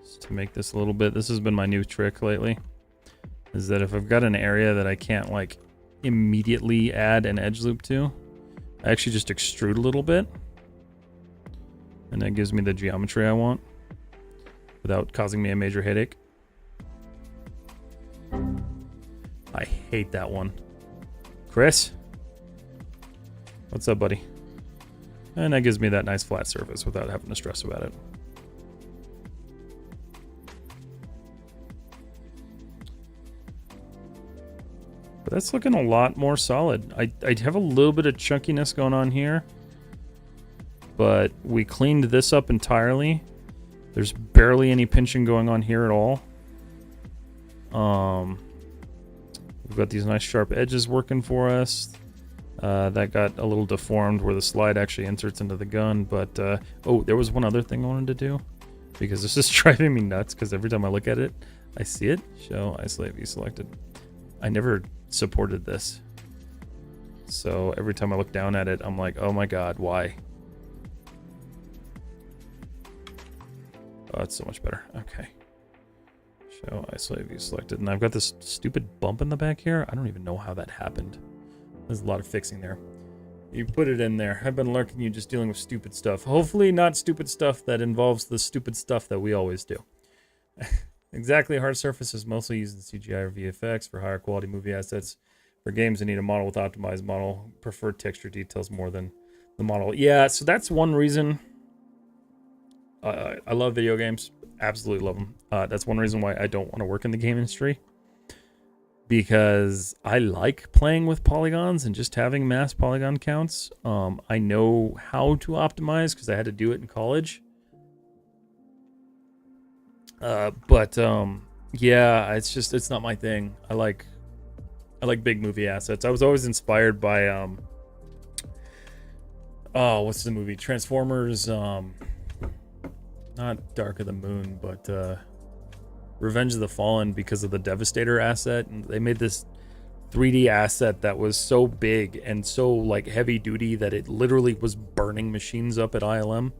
is to make this a little bit, this has been my new trick lately, is that if I've got an area that I can't like immediately add an edge loop to, I actually just extrude a little bit, and that gives me the geometry I want without causing me a major headache. I hate that one. Chris? What's up, buddy? And that gives me that nice flat surface without having to stress about it. But that's looking a lot more solid. I have a little bit of chunkiness going on here, but we cleaned this up entirely. There's barely any pinching going on here at all. We've got these nice sharp edges working for us. That got a little deformed where the slide actually inserts into the gun, but oh, there was one other thing I wanted to do, because this is driving me nuts, because every time I look at it, I see it. Show isolate view selected. I never supported this. So every time I look down at it, I'm like, oh my god, why? Oh, that's so much better. Okay. Show isolate view selected. And I've got this stupid bump in the back here. I don't even know how that happened. There's a lot of fixing there. You put it in there. I've been lurking you just dealing with stupid stuff. Hopefully not stupid stuff that involves the stupid stuff that we always do. Exactly, hard surface is mostly used in CGI or VFX for higher quality movie assets. For games that need a model with optimized model, prefer texture details more than the model. Yeah, so that's one reason. I love video games. Absolutely love them. That's one reason why I don't want to work in the game industry. Because I like playing with polygons and just having mass polygon counts. I know how to optimize because I had to do it in college. But yeah, it's not my thing. I like big movie assets. I was always inspired by oh, what's the movie? Transformers, not Dark of the Moon, but Revenge of the Fallen, because of the Devastator asset. And they made this 3D asset that was so big and so like heavy duty that it literally was burning machines up at ILM.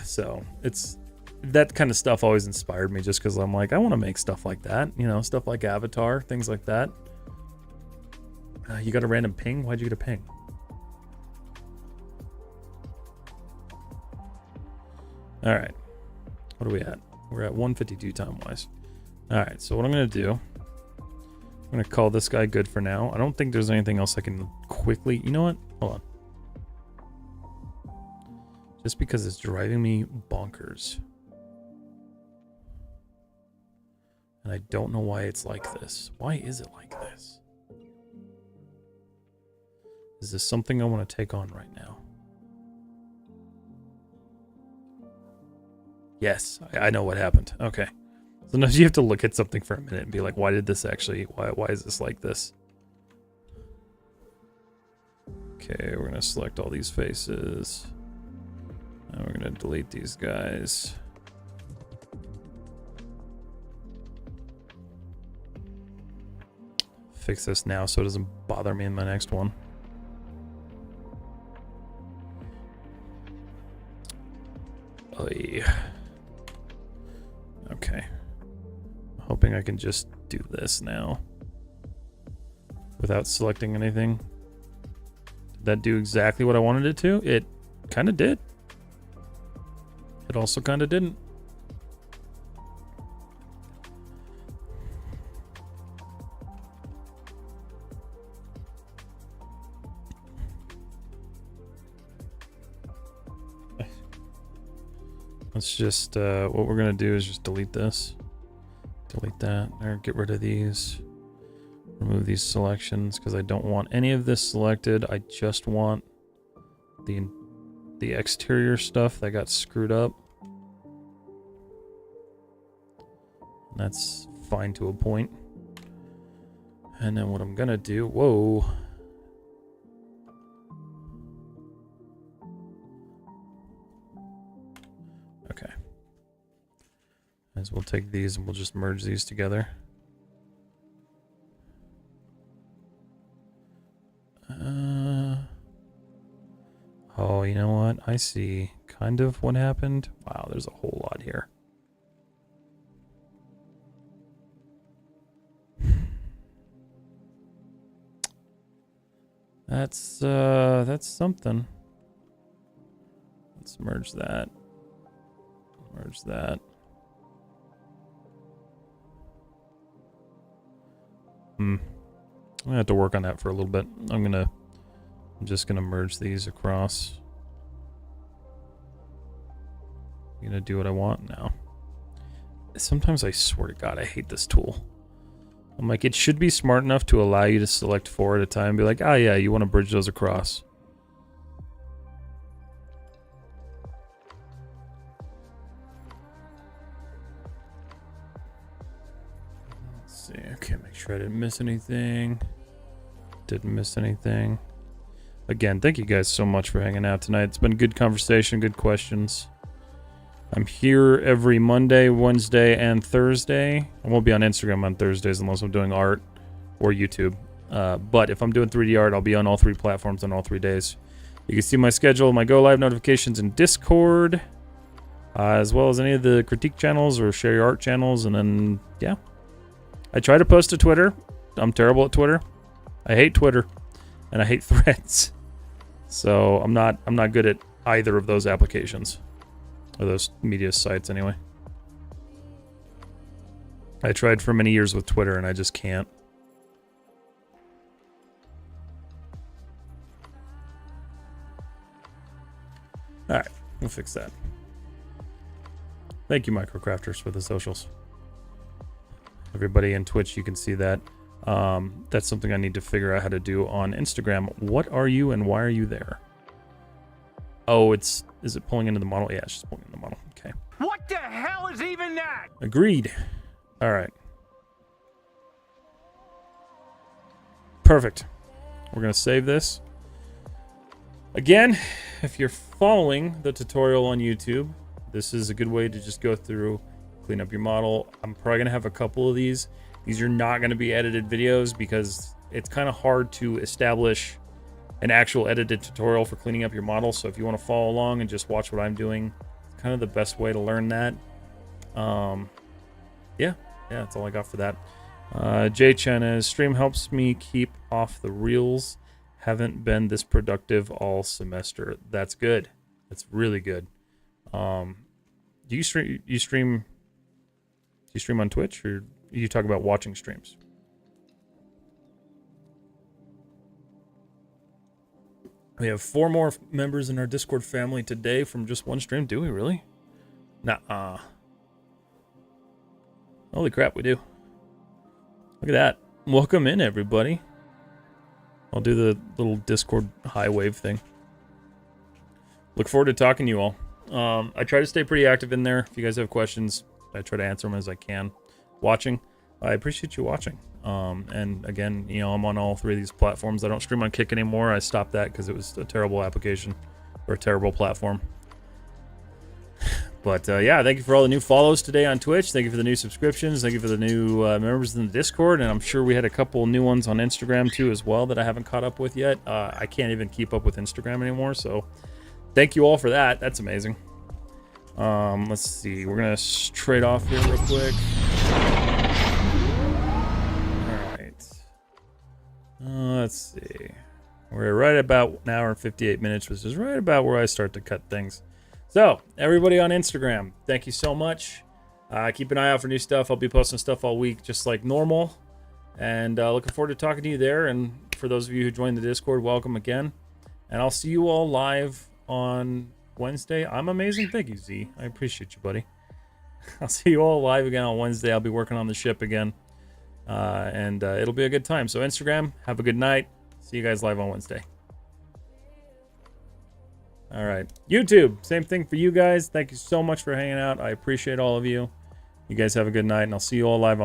So it's that kind of stuff always inspired me, just because I'm like, I want to make stuff like that, you know, stuff like Avatar, things like that. You got a random ping? Why'd you get a ping? All right, what are we at? We're at 152 time wise. All right, so what I'm gonna do, I'm gonna call this guy good for now. I don't think there's anything else I can quickly, you know what? Hold on. Just because it's driving me bonkers. And I don't know why it's like this. Why is it like this? Is this something I want to take on right now? Yes, I know what happened. Okay. Sometimes you have to look at something for a minute and be like, why did this actually, why is this like this? Okay, we're going to select all these faces. And we're going to delete these guys. Fix this now so it doesn't bother me in my next one. Oy. Okay. Hoping I can just do this now without selecting anything. Did that do exactly what I wanted it to? It kind of did. It also kind of didn't. Let's just, what we're going to do is just delete this. Delete that, or get rid of these. Remove these selections, because I don't want any of this selected. I just want the exterior stuff that got screwed up. And that's fine to a point. And then what I'm going to do, whoa. Okay. As we'll take these and we'll just merge these together. Oh, you know what? I see kind of what happened. Wow, there's a whole lot here. That's something. Let's merge that. Merge that. I'm gonna have to work on that for a little bit. I'm just gonna merge these across. I'm gonna do what I want now. Sometimes I swear to God, I hate this tool. I'm like, it should be smart enough to allow you to select 4 at a time and be like, oh yeah, you want to bridge those across. Let's see, okay, make sure I didn't miss anything. Didn't miss anything. Again, thank you guys so much for hanging out tonight. It's been a good conversation, good questions. I'm here every Monday, Wednesday, and Thursday. I won't be on Instagram on Thursdays unless I'm doing art or YouTube. But if I'm doing 3D art, I'll be on all 3 platforms on all 3 days. You can see my schedule, my go live notifications in Discord, as well as any of the critique channels or share your art channels. And then, yeah. I try to post to Twitter. I'm terrible at Twitter. I hate Twitter, and I hate Threads. So I'm not good at either of those applications. Or those media sites, anyway. I tried for many years with Twitter, and I just can't. Alright, we'll fix that. Thank you, Microcrafters, for the socials. Everybody in Twitch, you can see that. That's something I need to figure out how to do on Instagram. What are you and why are you there? Oh, is it pulling into the model? Yeah, it's just pulling into the model. Okay. What the hell is even that? Agreed. All right. Perfect. We're going to save this. Again, if you're following the tutorial on YouTube, this is a good way to just go through, clean up your model. I'm probably going to have a couple of these. These are not going to be edited videos because it's kind of hard to establish an actual edited tutorial for cleaning up your model. So if you want to follow along and just watch what I'm doing, it's kind of the best way to learn that. Yeah, that's all I got for that. Jay Chen is, stream helps me keep off the reels. Haven't been this productive all semester. That's good. That's really good. Do you stream on Twitch, or you talk about watching streams? We have 4 more members in our Discord family today from just one stream. Do we really? Nah. Holy crap, we do. Look at that. Welcome in, everybody. I'll do the little Discord high wave thing. Look forward to talking to you all. I try to stay pretty active in there. If you guys have questions, I try to answer them as I can. Watching. I appreciate you watching. And again, you know, I'm on all 3 of these platforms. I don't stream on Kick anymore. I stopped that because it was a terrible application or a terrible platform. But yeah, thank you for all the new follows today on Twitch. Thank you for the new subscriptions. Thank you for the new members in the Discord. And I'm sure we had a couple new ones on Instagram too as well that I haven't caught up with yet. I can't even keep up with Instagram anymore. So thank you all for that. That's amazing. Let's see. We're going to trade off here real quick. Let's see. We're right about an hour and 58 minutes, which is right about where I start to cut things. So, everybody on Instagram, thank you so much. Keep an eye out for new stuff. I'll be posting stuff all week, just like normal. And looking forward to talking to you there. And for those of you who joined the Discord, welcome again. And I'll see you all live on Wednesday. I'm amazing. Thank you, Z. I appreciate you, buddy. I'll see you all live again on Wednesday. I'll be working on the ship again. And it'll be a good time. So Instagram, have a good night. See you guys live on Wednesday. All right. YouTube, same thing for you guys. Thank you so much for hanging out. I appreciate all of you. You guys have a good night, and I'll see you all live on